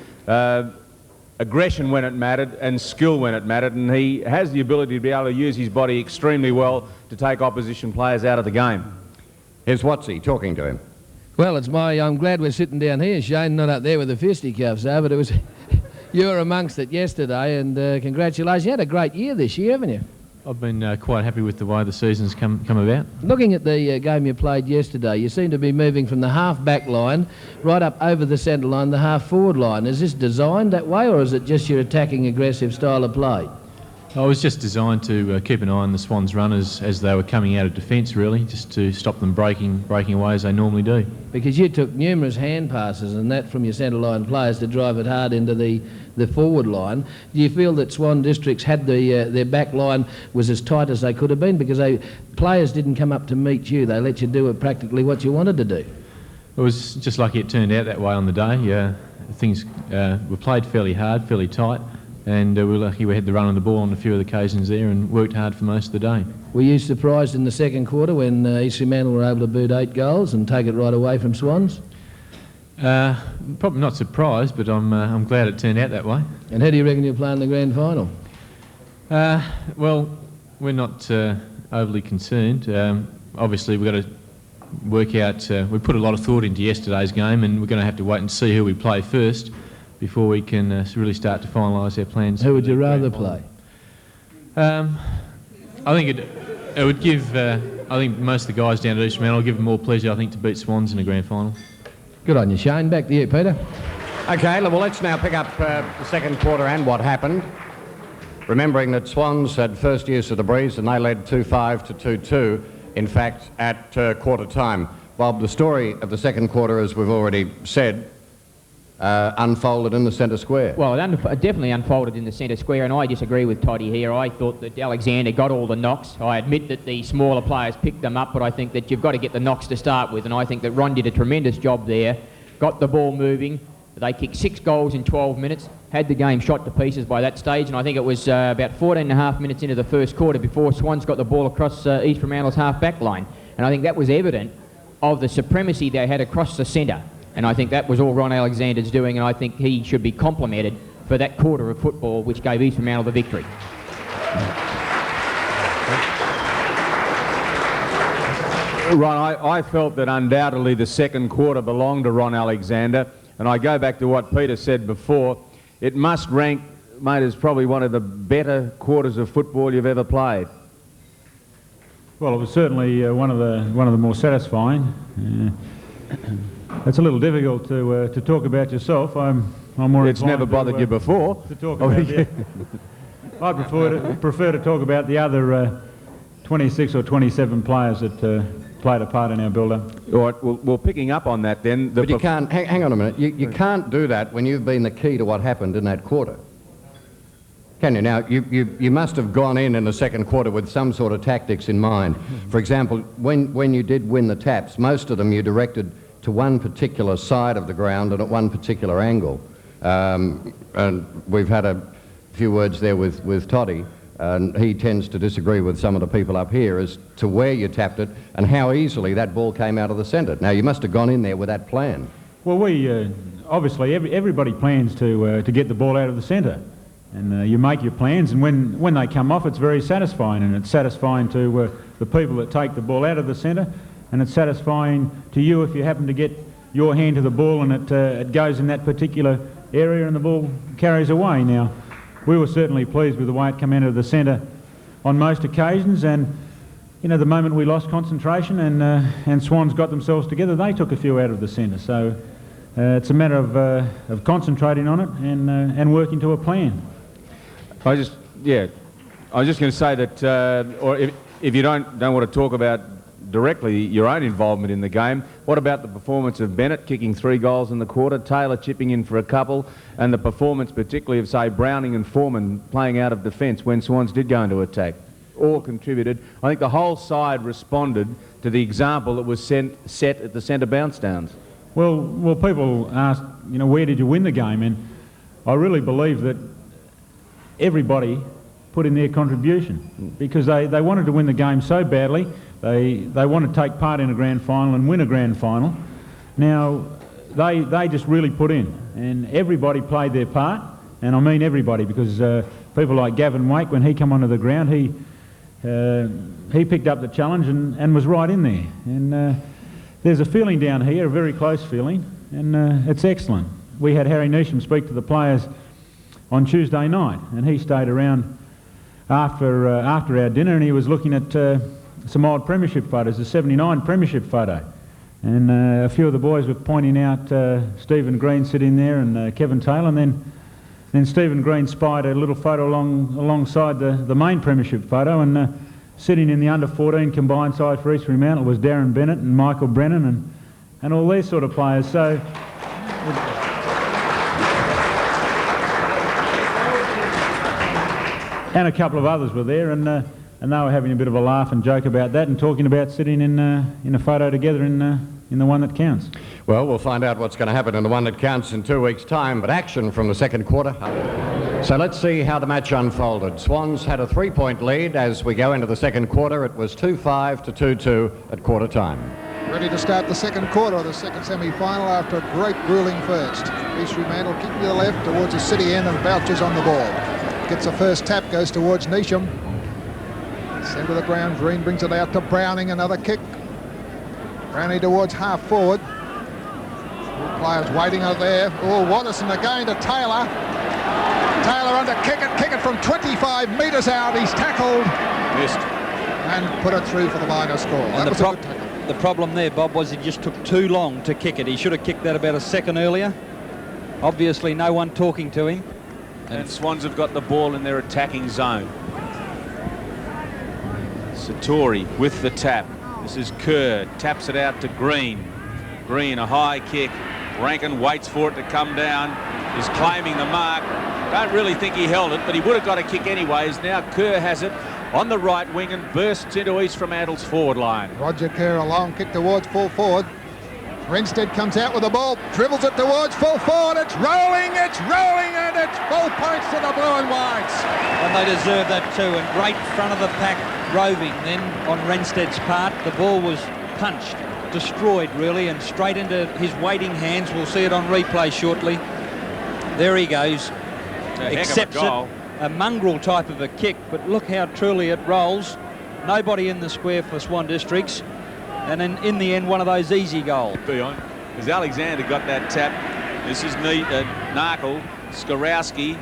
aggression when it mattered and skill when it mattered, and he has the ability to be able to use his body extremely well to take opposition players out of the game. Here's Watsy talking to him. Well, I'm glad we're sitting down here, Shane, not up there with the fisticuffs, but it was... You were amongst it yesterday, and congratulations. You had a great year this year, haven't you? I've been quite happy with the way the season's come about. Looking at the game you played yesterday, you seem to be moving from the half-back line right up over the centre line, the half-forward line. Is this designed that way, or is it just your attacking, aggressive style of play? I was just designed to keep an eye on the Swans runners as they were coming out of defence, really, just to stop them breaking away as they normally do. Because you took numerous hand passes and that from your centre line players to drive it hard into the forward line. Do you feel that Swan Districts had their back line was as tight as they could have been because players didn't come up to meet you? They let you do it practically what you wanted to do. It was just lucky it turned out that way on the day. Things were played fairly hard, fairly tight. And we were lucky we had the run on the ball on a few of the occasions there and worked hard for most of the day. Were you surprised in the second quarter when East Fremantle were able to boot 8 goals and take it right away from Swans? Probably not surprised, but I'm glad it turned out that way. And how do you reckon you'll play in the grand final? Well, we're not overly concerned. Obviously, we've got to work out... we put a lot of thought into yesterday's game, and we're going to have to wait and see who we play first before we can really start to finalise our plans. Who would you rather play? I think it would give... I think most of the guys down at East Fremantle will give them more pleasure, I think, to beat Swans in the grand final. Good on you, Shane. Back to you, Peter. OK, well, let's now pick up the second quarter and what happened. Remembering that Swans had first use of the breeze and they led 2-5 to 2-2, in fact, at quarter time. Bob, the story of the second quarter, as we've already said, unfolded in the centre square. Well, it definitely unfolded in the centre square, and I disagree with Toddy here. I thought that Alexander got all the knocks. I admit that the smaller players picked them up, but I think that you've got to get the knocks to start with, and I think that Ron did a tremendous job there, got the ball moving. They kicked 6 goals in 12 minutes, had the game shot to pieces by that stage, and I think it was about 14 and a half minutes into the first quarter before Swans got the ball across East Fremantle's half-back line. And I think that was evident of the supremacy they had across the centre. And I think that was all Ron Alexander's doing, and I think he should be complimented for that quarter of football which gave East Fremantle the victory. Ron, I felt that undoubtedly the second quarter belonged to Ron Alexander, and I go back to what Peter said before. It must rank, mate, as probably one of the better quarters of football you've ever played. Well, it was certainly one of the more satisfying. It's a little difficult to talk about yourself. I'm more. It's never bothered you before. To talk about I prefer to talk about the other 26 or 27 players that played a part in our build-up. All right. Well, picking up on that then. But you can't. Hang on a minute. You can't do that when you've been the key to what happened in that quarter. Can you? Now, you must have gone in the second quarter with some sort of tactics in mind. For example, when you did win the taps, most of them you directed to one particular side of the ground and at one particular angle. And we've had a few words there with Toddy, and he tends to disagree with some of the people up here as to where you tapped it and how easily that ball came out of the centre. Now, you must have gone in there with that plan. Well, we obviously everybody plans to get the ball out of the centre, and you make your plans, and when they come off, it's very satisfying, and it's satisfying to the people that take the ball out of the centre. And it's satisfying to you if you happen to get your hand to the ball and it goes in that particular area and the ball carries away. Now, we were certainly pleased with the way it came into the centre on most occasions, and you know, the moment we lost concentration and Swans got themselves together, they took a few out of the centre. So it's a matter of concentrating on it and working to a plan. I was just going to say that, or if you don't want to talk about directly your own involvement in the game, what about the performance of Bennett kicking 3 goals in the quarter, Taylor chipping in for a couple, and the performance particularly of, say, Browning and Foreman playing out of defence when Swans did go into attack? all contributed. I think the whole side responded to the example that was set at the centre bounce downs. Well, people ask, you know, where did you win the game? And I really believe that everybody put in their contribution because they wanted to win the game so badly. They wanted to take part in a grand final and win a grand final. Now, they just really put in, and everybody played their part, and I mean everybody, because people like Gavin Wake, when he came onto the ground, he picked up the challenge and was right in there. And there's a feeling down here, a very close feeling, and it's excellent. We had Harry Neesham speak to the players on Tuesday night, and he stayed around after our dinner, and he was looking at some old premiership photos, the 79 premiership photo. And a few of the boys were pointing out Stephen Green sitting there and Kevin Taylor, and then Stephen Green spied a little photo alongside the main premiership photo, and sitting in the under-14 combined side for East Fremantle was Darren Bennett and Michael Brennan and all these sort of players. So and a couple of others were there, and they were having a bit of a laugh and joke about that and talking about sitting in a photo together in the one that counts. Well, we'll find out what's going to happen in the one that counts in 2 weeks' time, but action from the second quarter. So let's see how the match unfolded. Swans had a 3-point lead. As we go into the second quarter, it was 2-5 to 2-2 at quarter time. Ready to start the second quarter of the second semi-final after a great grueling first. East Fremantle kicking to the left towards the city end, and Boucher's on the ball. Gets the first tap, goes towards Neesham. Centre of the ground, Green brings it out to Browning, another kick. Browning towards half forward. Two players waiting out there. Oh, Watterson again to Taylor. Taylor under kick it from 25 metres out. He's tackled. Missed. And put it through for the minor score. And the problem there, Bob, was he just took too long to kick it. He should have kicked that about a second earlier. Obviously no one talking to him. And Swans have got the ball in their attacking zone. Satori with the tap. This is Kerr, taps it out to Green. Green, a high kick. Rankin waits for it to come down. Is claiming the mark. Don't really think he held it, but he would have got a kick anyways. Now Kerr has it on the right wing and bursts into East Fremantle's forward line. Roger Kerr, a long kick towards full forward. Renstead comes out with the ball, dribbles it towards full forward. It's rolling, and it's full points to the blue and whites. And they deserve that too. And great front of the pack roving then on Renstead's part. The ball was punched, destroyed really, and straight into his waiting hands. We'll see it on replay shortly. There he goes. Accepts it. A mongrel type of a kick, but look how truly it rolls. Nobody in the square for Swan Districts. And then in the end, one of those easy goals. Because Alexander got that tap. This is Narkle, Skorowski,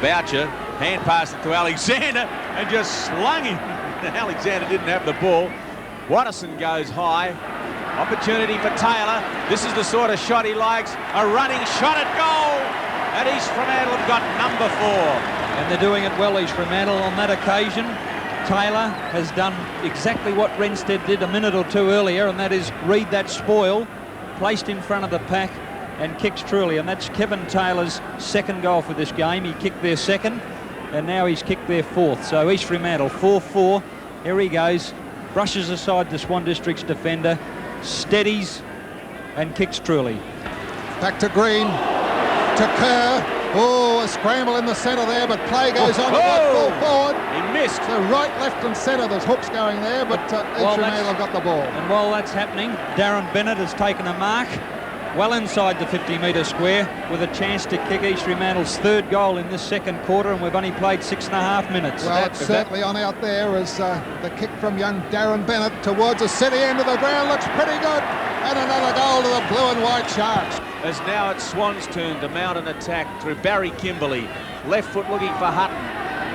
Boucher, hand passed it to Alexander and just slung him. Alexander didn't have the ball. Watterson goes high. Opportunity for Taylor. This is the sort of shot he likes. A running shot at goal. And East Fremantle have got number 4. And they're doing it well, East Fremantle, on that occasion. Taylor has done exactly what Renstead did a minute or two earlier, and that is read that spoil, placed in front of the pack, and kicks truly. And that's Kevin Taylor's second goal for this game. He kicked their second, and now he's kicked their fourth. So East Fremantle 4-4. Here he goes, brushes aside the Swan District's defender, steadies, and kicks truly. Back to Green, to Kerr. Oh, a scramble in the centre there, but play goes on to full forward. He missed. So right, left and centre, there's hooks going there, but East Fremantle got the ball. And while that's happening, Darren Bennett has taken a mark well inside the 50-metre square with a chance to kick East Fremantle's third goal in this second quarter, and we've only played 6.5 minutes. Well, it's certainly on out there as the kick from young Darren Bennett towards the city end of the ground looks pretty good. And another goal to the blue and white Sharks. As now it's Swan's turn to mount an attack through Barry Kimberley. Left foot looking for Hutton.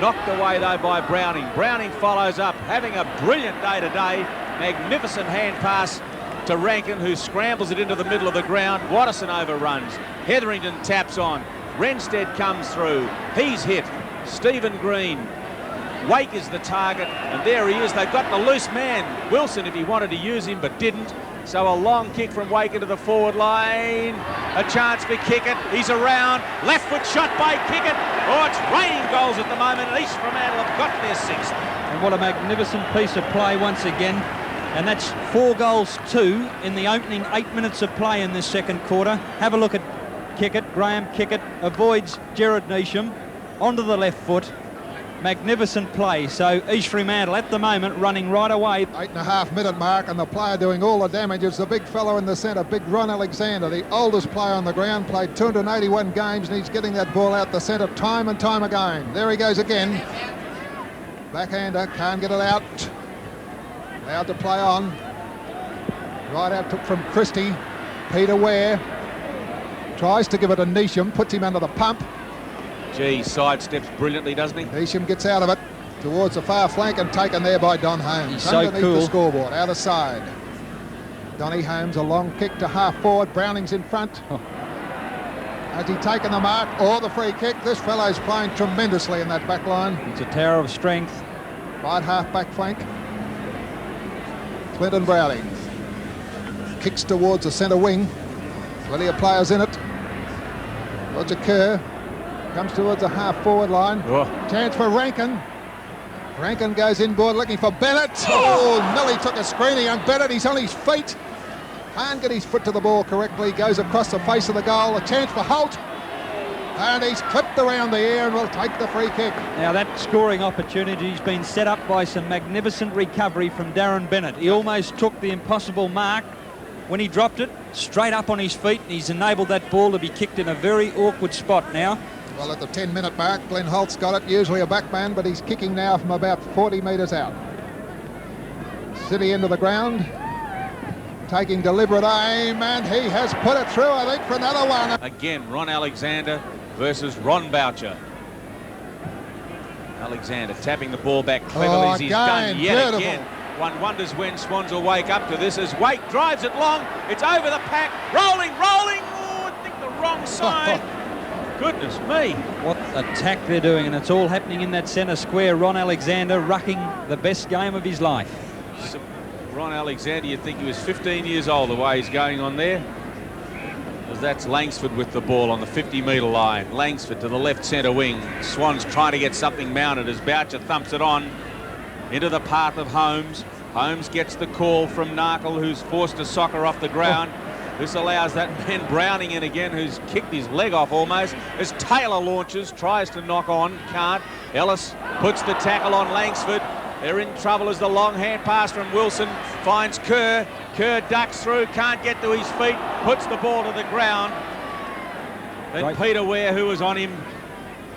Knocked away though by Browning. Browning follows up, having a brilliant day today. Magnificent hand pass to Rankin, who scrambles it into the middle of the ground. Watterson overruns. Hetherington taps on. Renstead comes through. He's hit. Stephen Green. Wake is the target, and there he is. They've got the loose man. Wilson, if he wanted to use him, but didn't. So a long kick from Wake into the forward line. A chance for Kickett. He's around. Left foot shot by Kickett. Oh, it's raining goals at the moment, and East Fremantle have got their 6th. And what a magnificent piece of play once again. And that's 4-2 in the opening 8 minutes of play in this second quarter. Have a look at Kickett. Graham Kickett avoids Gerard Neesham onto the left foot. Magnificent play. So East Fremantle at the moment running right away. 8.5 minute mark, and the player doing all the damage is the big fellow in the centre, big Ron Alexander, the oldest player on the ground, played 281 games, and he's getting that ball out the centre time and time again. There he goes again. Backhander, can't get it out. Allowed to play on. Right out from Christie. Peter Ware tries to give it to Neesham, puts him under the pump. Gee, sidesteps brilliantly, doesn't he? Neesham gets out of it towards the far flank and taken there by Don Holmes. He's so underneath cool. the scoreboard, out of side. Donny Holmes, a long kick to half forward. Browning's in front. Has he taken the mark or the free kick? This fellow's playing tremendously in that back line. It's a tower of strength. Right half back flank. Clinton Browning kicks towards the centre wing. Plenty of players in it. Roger Kerr comes towards the half forward line. Chance for Rankin. Rankin goes inboard looking for Bennett. Oh, Millie took a screening on Bennett. He's on his feet. Can't get his foot to the ball correctly. Goes across the face of the goal. A chance for Holt. And he's clipped around the air and will take the free kick. Now that scoring opportunity has been set up by some magnificent recovery from Darren Bennett. He almost took the impossible mark when he dropped it, straight up on his feet, and he's enabled that ball to be kicked in a very awkward spot now. Well, at the 10-minute mark, Glenn Holt's got it, usually a backman, but he's kicking now from about 40 metres out. City into the ground, taking deliberate aim, and he has put it through, I think, for another one. Again, Ron Alexander versus Ron Boucher. Alexander tapping the ball back cleverly as he's done yet beautiful. again. One wonders when Swans will wake up to this as Wake drives it long. It's over the pack, rolling. Oh, I think the wrong side. Goodness me. What attack they're doing, and it's all happening in that centre square. Ron Alexander rucking the best game of his life. Ron Alexander, you'd think he was 15 years old the way he's going on there. As that's Langsford with the ball on the 50-metre line. Langsford to the left centre wing. Swans trying to get something mounted as Boucher thumps it on into the path of Holmes. Holmes gets the call from Narkle, who's forced to soccer off the ground. This allows that man Browning in again, who's kicked his leg off almost. As Taylor launches, tries to knock on, can't. Ellis puts the tackle on Langsford. They're in trouble as the long hand pass from Wilson finds Kerr. Kerr ducks through, can't get to his feet, puts the ball to the ground. Then Peter Ware, who was on him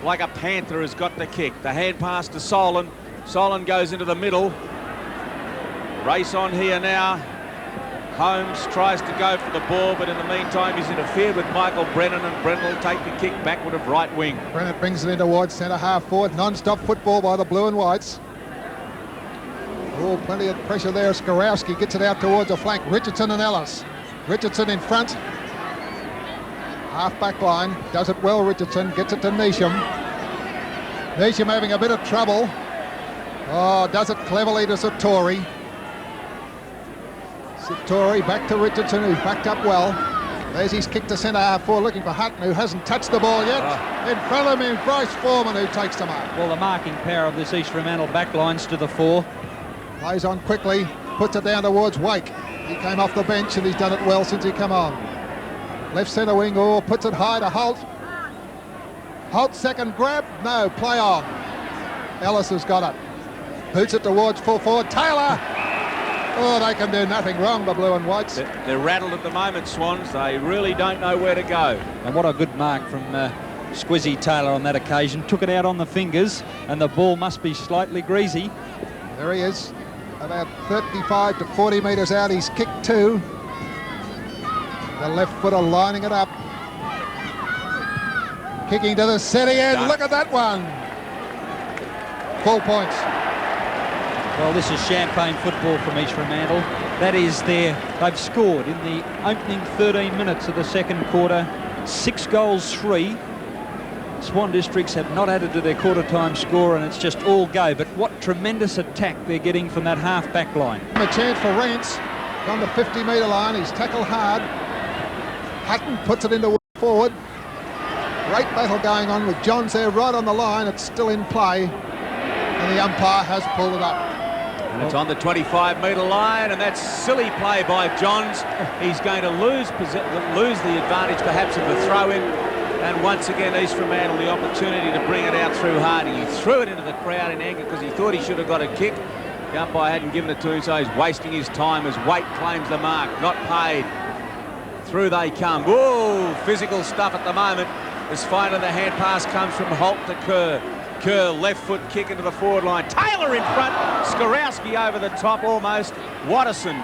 like a panther, has got the kick. The hand pass to Solon. Solon goes into the middle. Race on here now. Holmes tries to go for the ball, but in the meantime he's interfered with Michael Brennan, and Brennan will take the kick backward of right wing. Brennan brings it in towards centre half forward. Non-stop football by the blue and whites. Oh, plenty of pressure there. Skorowski gets it out towards the flank. Richardson and Ellis. Richardson in front. Half back line. Does it well, Richardson. Gets it to Neesham. Neesham having a bit of trouble. Oh, does it cleverly to Satori. Satori back to Richardson, who's backed up well. There's his kick to centre half forward, looking for Hutton, who hasn't touched the ball yet. In front of him, Bryce Foreman, who takes the mark. Well, the marking power of this East Fremantle backline's to the fore. Plays on quickly, puts it down towards Wake. He came off the bench and he's done it well since he come on. Left centre wing, puts it high to Holt. Holt second grab, no, play on. Ellis has got it. Boots it towards full forward, Taylor! Oh, they can do nothing wrong, the blue and whites. They're rattled at the moment, Swans. They really don't know where to go. And what a good mark from Squizzy Taylor on that occasion. Took it out on the fingers, and the ball must be slightly greasy. There he is, about 35 to 40 metres out. He's kicked two. The left footer lining it up. Kicking to the city end. Look at that one. Full points. Well, this is champagne football from East Fremantle. That is they've scored in the opening 13 minutes of the second quarter. 6 goals, 3. Swan Districts have not added to their quarter-time score, and it's just all go. But what tremendous attack they're getting from that half-back line. A chance for Rance on the 50-metre line. He's tackled hard. Hutton puts it into forward. Great battle going on with Johns there right on the line. It's still in play. And the umpire has pulled it up. And it's on the 25-metre line, and that's silly play by Johns. He's going to lose the advantage perhaps of the throw-in. And once again, East Fremantle the opportunity to bring it out through Harding. He threw it into the crowd in anger because he thought he should have got a kick. The umpire hadn't given it to him, so he's wasting his time as Waite claims the mark. Not paid. Through they come. Whoa, physical stuff at the moment. As finally the hand pass comes from Holt to Kerr. Kerr, left foot kick into the forward line. Taylor in front. Skorowski over the top almost. Watterson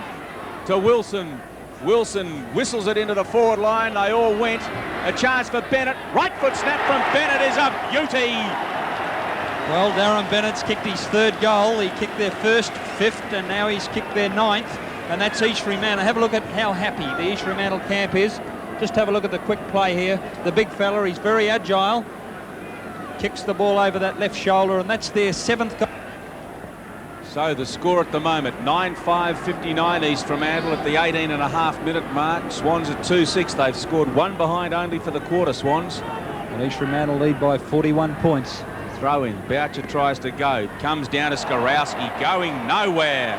to Wilson. Wilson whistles it into the forward line. They all went. A chance for Bennett. Right foot snap from Bennett is a beauty. Well, Darren Bennett's kicked his third goal. He kicked their first, fifth, and now he's kicked their ninth. And that's East Fremantle. Have a look at how happy the East Fremantle camp is. Just have a look at the quick play here. The big fella, he's very agile. Kicks the ball over that left shoulder, and that's their seventh goal. So the score at the moment, 9-5-59 East Fremantle at the 18.5-minute mark. Swans at 2-6. They've scored one behind only for the quarter, Swans. And East Fremantle lead by 41 points. Throw in. Boucher tries to go. Comes down to Skorowski. Going nowhere.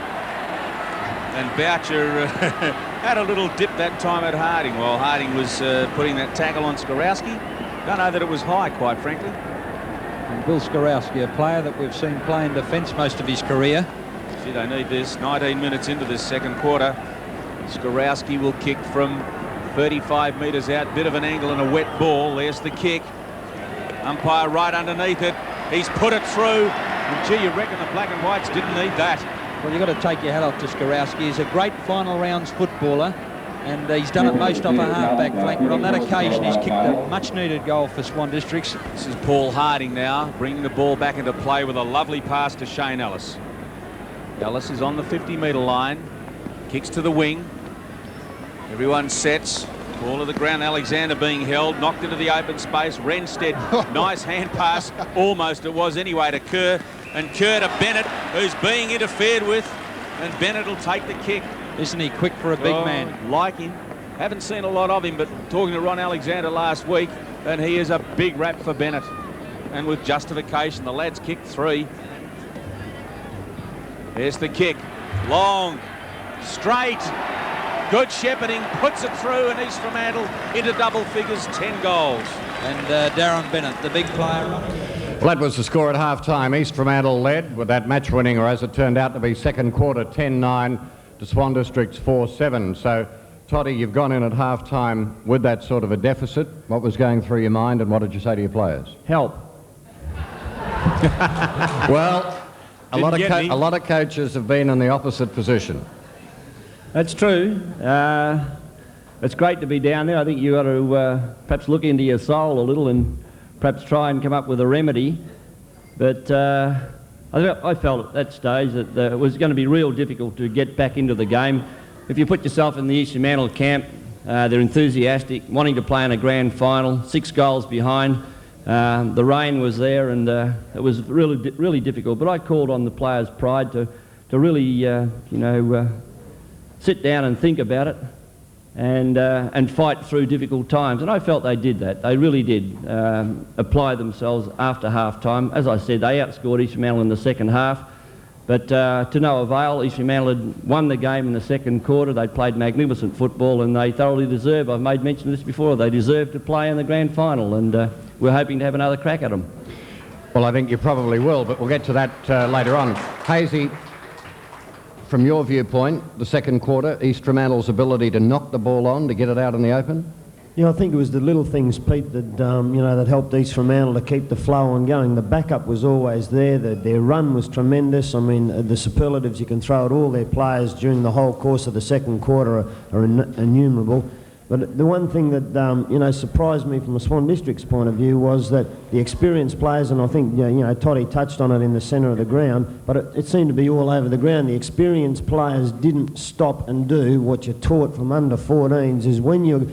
And Boucher had a little dip that time at Harding while Harding was putting that tackle on Skorowski. Don't know that it was high, quite frankly. And Bill Skorowski, a player that we've seen play in defence most of his career. Gee, they need this. 19 minutes into this second quarter. Skorowski will kick from 35 metres out. Bit of an angle and a wet ball. There's the kick. Umpire right underneath it. He's put it through. And gee, you reckon the black and whites didn't need that. Well, you've got to take your hat off to Skorowski. He's a great final rounds footballer, and he's done it most off a half-back flank, but on that occasion he's kicked a much-needed goal for Swan Districts. This is Paul Harding now, bringing the ball back into play with a lovely pass to Shane Ellis. Ellis is on the 50-metre line, kicks to the wing. Everyone sets. Ball to the ground. Alexander being held, knocked into the open space. Renstead, nice hand pass. Almost it was anyway to Kerr. And Kerr to Bennett, who's being interfered with. And Bennett will take the kick. Isn't he quick for a big man? Like him. Haven't seen a lot of him, but talking to Ron Alexander last week, and he is a big rap for Bennett. And with justification, the lads kicked three. There's the kick. Long. Straight. Good shepherding, puts it through, and East Fremantle into double figures, 10 goals. And Darren Bennett, the big player. Well, that was the score at half-time. East Fremantle led with that match-winning, or as it turned out to be, second quarter, 10-9 to Swan Districts 4-7. So, Toddy, you've gone in at half-time with that sort of a deficit. What was going through your mind, and what did you say to your players? Help. Well, a lot of coaches have been in the opposite position. That's true. It's great to be down there. I think you've got to perhaps look into your soul a little and perhaps try and come up with a remedy. But I felt at that stage that it was going to be real difficult to get back into the game. If you put yourself in the East Fremantle camp, they're enthusiastic, wanting to play in a grand final, 6 goals behind. The rain was there, and it was really difficult. But I called on the players' pride to really, sit down and think about it and fight through difficult times. And I felt they did that. They really did apply themselves after half-time. As I said, they outscored East Fremantle in the second half. But to no avail. East Fremantle had won the game in the second quarter. They played magnificent football, and they thoroughly deserve, I've made mention of this before, they deserve to play in the grand final, and we're hoping to have another crack at them. Well, I think you probably will, but we'll get to that later on. Hazy, from your viewpoint, the second quarter, East Fremantle's ability to knock the ball on, to get it out in the open? Yeah, I think it was the little things, Pete, that that helped East Fremantle to keep the flow on going. The backup was always there. Their run was tremendous. I mean, the superlatives you can throw at all their players during the whole course of the second quarter are innumerable. But the one thing that surprised me from the Swan District's point of view was that the experienced players, and I think Toddy touched on it in the centre of the ground, but it seemed to be all over the ground. The experienced players didn't stop and do what you're taught from under 14s. Is when you're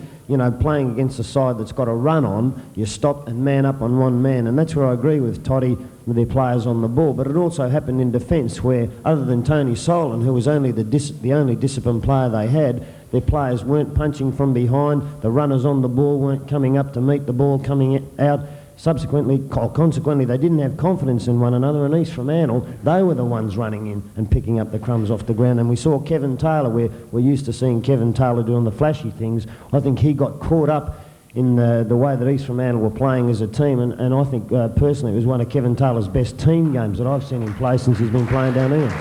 playing against a side that's got a run on, you stop and man up on one man, and that's where I agree with Toddy with their players on the ball. But it also happened in defence, where other than Tony Solan, who was only the only disciplined player they had, their players weren't punching from behind. The runners on the ball weren't coming up to meet the ball coming out. consequently, they didn't have confidence in one another, and East Fremantle, they were the ones running in and picking up the crumbs off the ground. And we saw Kevin Taylor, we're used to seeing Kevin Taylor doing the flashy things. I think he got caught up in the way that East Fremantle were playing as a team, and I think personally it was one of Kevin Taylor's best team games that I've seen him play since he's been playing down here.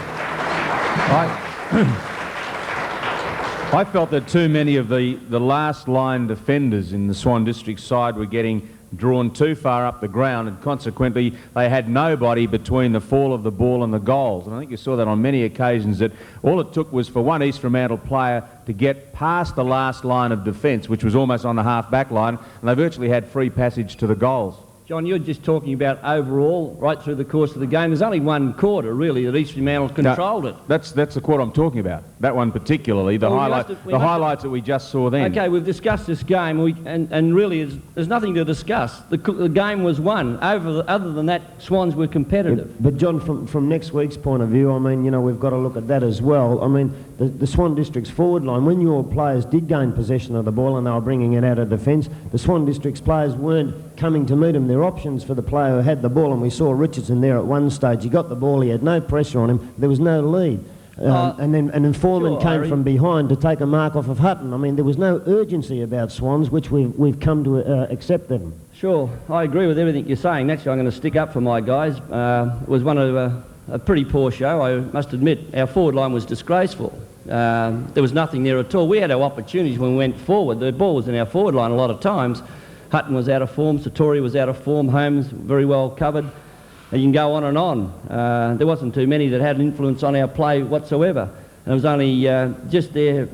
I felt that too many of the last line defenders in the Swan District side were getting drawn too far up the ground, and consequently they had nobody between the fall of the ball and the goals. And I think you saw that on many occasions, that all it took was for one East Fremantle player to get past the last line of defence, which was almost on the half-back line, and they virtually had free passage to the goals. John, you're just talking about overall, right through the course of the game. There's only one quarter, really, that East Fremantle controlled it. That's the quarter I'm talking about. That one particularly, the highlights that we just saw then. Okay, we've discussed this game, and really there's nothing to discuss. The game was won. Other than that, Swans were competitive. But John, from next week's point of view, I mean, you know, we've got to look at that as well. I mean, the Swan District's forward line, when your players did gain possession of the ball and they were bringing it out of defence, the Swan District's players weren't coming to meet them. Their options for the player who had the ball, and we saw Richardson there at one stage. He got the ball, he had no pressure on him, there was no lead. And then Foreman came from behind to take a mark off of Hutton. I mean, there was no urgency about Swans, which we've come to accept them. Sure, I agree with everything you're saying. Actually, I'm going to stick up for my guys. It was one of a pretty poor show, I must admit. Our forward line was disgraceful. There was nothing there at all. We had our opportunities when we went forward. The ball was in our forward line a lot of times. Hutton was out of form, Satori was out of form, Holmes very well covered. And you can go on and on. There wasn't too many that had an influence on our play whatsoever. And it was only just their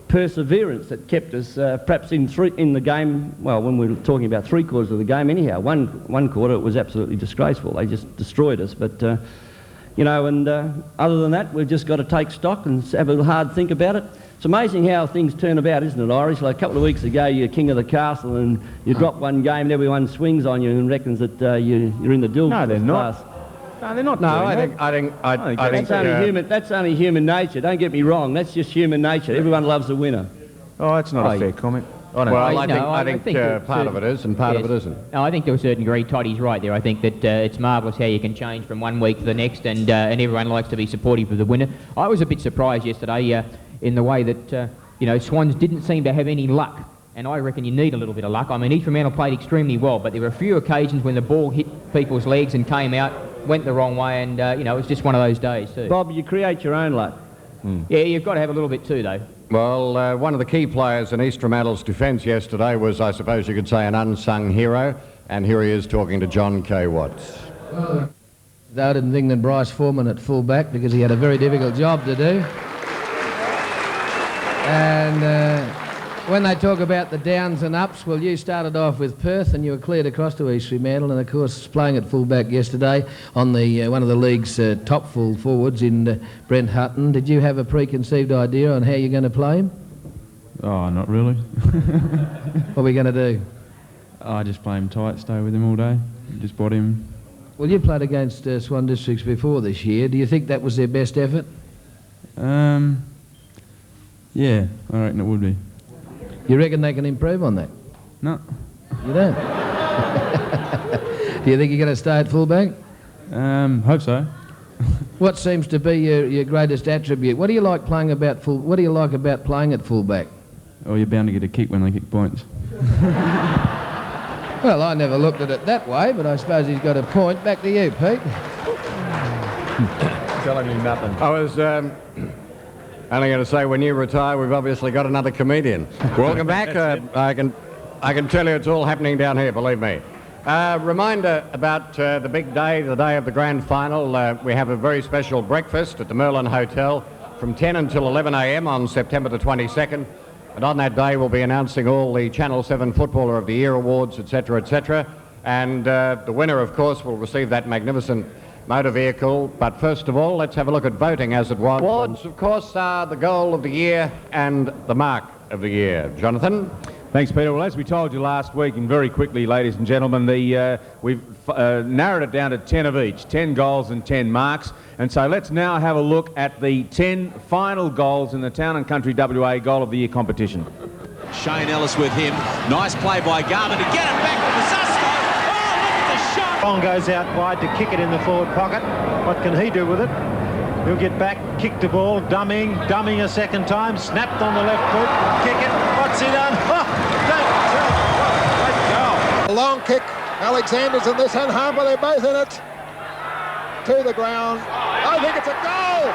perseverance that kept us perhaps in the game. Well, when we were talking about three quarters of the game anyhow, one quarter it was absolutely disgraceful. They just destroyed us. But you know, and other than that, we've just got to take stock and have a hard think about it. It's amazing how things turn about, isn't it, Irish? Like a couple of weeks ago, you're king of the castle and you drop one game and everyone swings on you and reckons that you're in the deal. No, they're not. No, they're not. No, I think that's only human nature. Don't get me wrong. That's just human nature. Everyone loves a winner. Oh, that's not a fair comment. I think part of it is and part of it isn't. No, I think to a certain degree Toddy's right there. I think that it's marvellous how you can change from one week to the next, and everyone likes to be supportive of the winner. I was a bit surprised yesterday in the way that Swans didn't seem to have any luck, and I reckon you need a little bit of luck. I mean, East Fremantle played extremely well, but there were a few occasions when the ball hit people's legs and came out, went the wrong way, and it was just one of those days too. Bob, you create your own luck. Yeah, you've got to have a little bit too, though. Well, one of the key players in East Fremantle's defence yesterday was, I suppose you could say, an unsung hero, and here he is talking to John K. Watts. I didn't think that Bryce Foreman at full-back because he had a very difficult job to do. And when they talk about the downs and ups, well, you started off with Perth and you were cleared across to East Fremantle, and of course playing at full-back yesterday on the one of the league's top full forwards in Brent Hutton. Did you have a preconceived idea on how you're going to play him? Oh, not really. What are we going to do? I just play him tight, stay with him all day, just body him. Well, you played against Swan Districts before this year. Do you think that was their best effort? Yeah, I reckon it would be. You reckon they can improve on that? No. You don't? Do you think you're going to stay at fullback? Hope so. What seems to be your greatest attribute? What do you like playing about What do you like about playing at fullback? Oh, you're bound to get a kick when they kick points. Well, I never looked at it that way, but I suppose he's got a point. Back to you, Pete. Telling me nothing. I was only going to say, when you retire, we've obviously got another comedian. Welcome back. I can tell you it's all happening down here, believe me. Reminder about the big day, the day of the grand final. We have a very special breakfast at the Merlin Hotel from 10 until 11 a.m. on September the 22nd. And on that day, we'll be announcing all the Channel 7 Footballer of the Year awards, etc., etc. And the winner, of course, will receive that magnificent motor vehicle. But first of all, let's have a look at voting as it was. Awards, of course, are the goal of the year and the mark of the year. Jonathan? Thanks, Peter. Well, as we told you last week, and very quickly, ladies and gentlemen, we've narrowed it down to 10 of each, 10 goals and 10 marks. And so let's now have a look at the 10 final goals in the Town and Country WA Goal of the Year competition. Shane Ellis with him. Nice play by Garvin to get it back with the Susko. Oh, look Swan goes out wide to kick it in the forward pocket. What can he do with it? He'll get back, kick the ball, dumming a second time, snapped on the left foot, kick it. What's he done? Oh, great goal. A long kick. Alexander's in this and Harper, they're both in it. To the ground. I think it's a goal.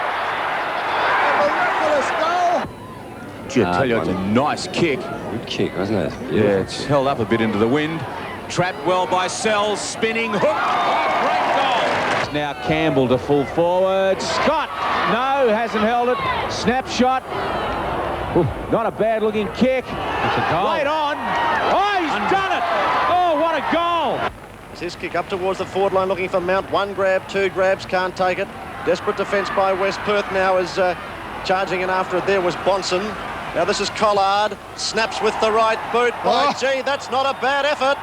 A miraculous goal. Gee, I tell you, it's a nice kick. Good kick, wasn't it? Yeah, it's held up a bit into the wind. Trapped well by Sells, spinning hook. Oh, great goal. Now Campbell to full forward. Scott, no, hasn't held it. Snapshot. Ooh, not a bad looking kick. It's a goal. Right on. Oh, he's done it. Oh, what a goal. It's his kick up towards the forward line looking for Mount. One grab, two grabs, can't take it. Desperate defence by West Perth now is charging in after it. There was Bonson. Now this is Collard. Snaps with the right boot. By gee, that's not a bad effort.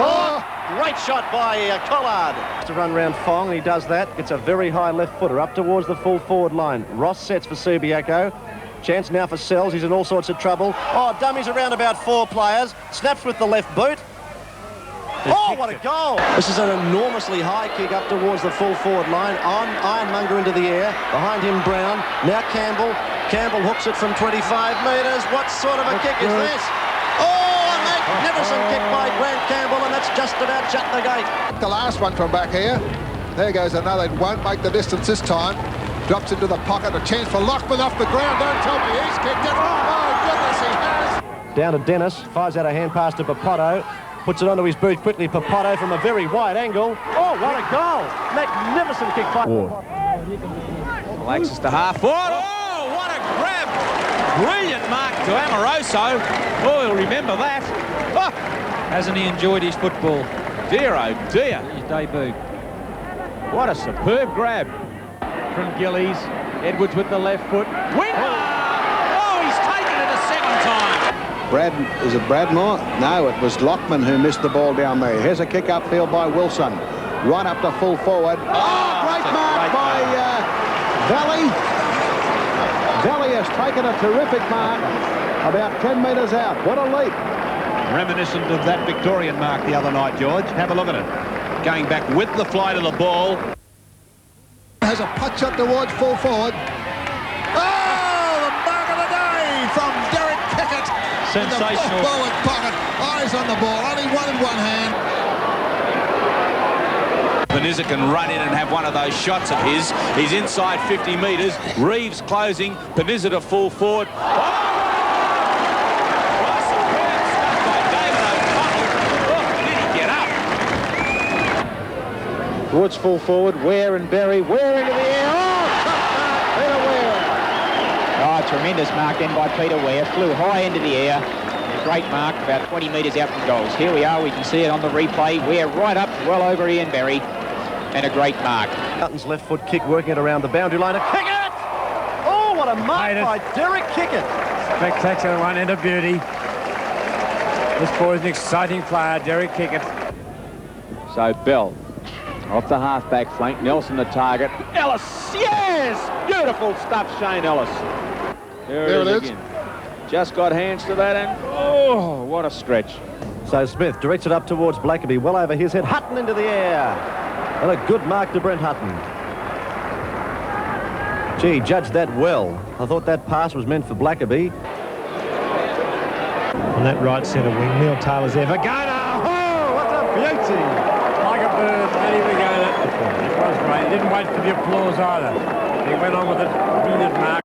Oh, great shot by Collard. To run round Fong, and he does that. It's a very high left footer up towards the full forward line. Ross sets for Subiaco. Chance now for Sells. He's in all sorts of trouble. Oh, dummies around about 4 players. Snaps with the left boot. Oh, what a goal! This is an enormously high kick up towards the full forward line. On Ironmonger into the air. Behind him, Brown. Now Campbell. Campbell hooks it from 25 metres. What sort of a kick is this? Oh, a magnificent kick by Grant Campbell, and that's just about shut the gate. The last one from back here. There goes another. It won't make the distance this time. Drops into the pocket. A chance for Lockman off the ground. Don't tell me he's kicked it. Oh, goodness, he has. Down to Dennis. Fires out a hand pass to Papato. Puts it onto his boot quickly. Papato from a very wide angle. Oh, what a goal. Magnificent kick by... Alexis to half forward. Oh, what a grab. Brilliant mark to Amoroso. Oh, he'll remember that. Oh. Hasn't he enjoyed his football? Dear, oh dear. His debut. What a superb grab. From Gillies. Edwards with the left foot. Winger! Oh, he's taken it a second time. Is it Bradmore? No, it was Lockman who missed the ball down there. Here's a kick upfield by Wilson. Right up to full forward. Oh, great mark by Valley. Valley has taken a terrific mark about 10 metres out. What a leap. Reminiscent of that Victorian mark the other night, George. Have a look at it. Going back with the flight of the ball. Has a punch up towards full forward. Oh, the mark of the day from Derek Pickett. Sensational. In the forward pocket. Eyes on the ball. Only one in one hand. Peniza can run in and have one of those shots of his. He's inside 50 metres. Reeves closing. Peniza to full forward. Oh! Towards full forward, Ware and Berry. Ware into the air. Oh, Peter Ware. Oh, tremendous mark then by Peter Ware. Flew high into the air. A great mark, about 20 metres out from goals. Here we are, we can see it on the replay. Ware right up, well over Ian Berry. And a great mark. Hutton's left foot kick working it around the boundary line. Kickett! Oh, what a mark by Derek Kickett. Spectacular one and a beauty. This boy's an exciting player, Derek Kickett. So Bell. Off the half-back flank, Nelson the target. Ellis, yes! Beautiful stuff, Shane Ellis. There it is again. Just got hands to that and, oh, what a stretch. So Smith directs it up towards Blackaby, well over his head. Hutton into the air. And a good mark to Brent Hutton. Gee, judged that well. I thought that pass was meant for Blackaby. On that right centre wing, Neil Taylor's there for Gunner. Oh, what a beauty. Like a bird, ready to go. It was great. He didn't wait for the applause either. He went on with it. Brilliant mark.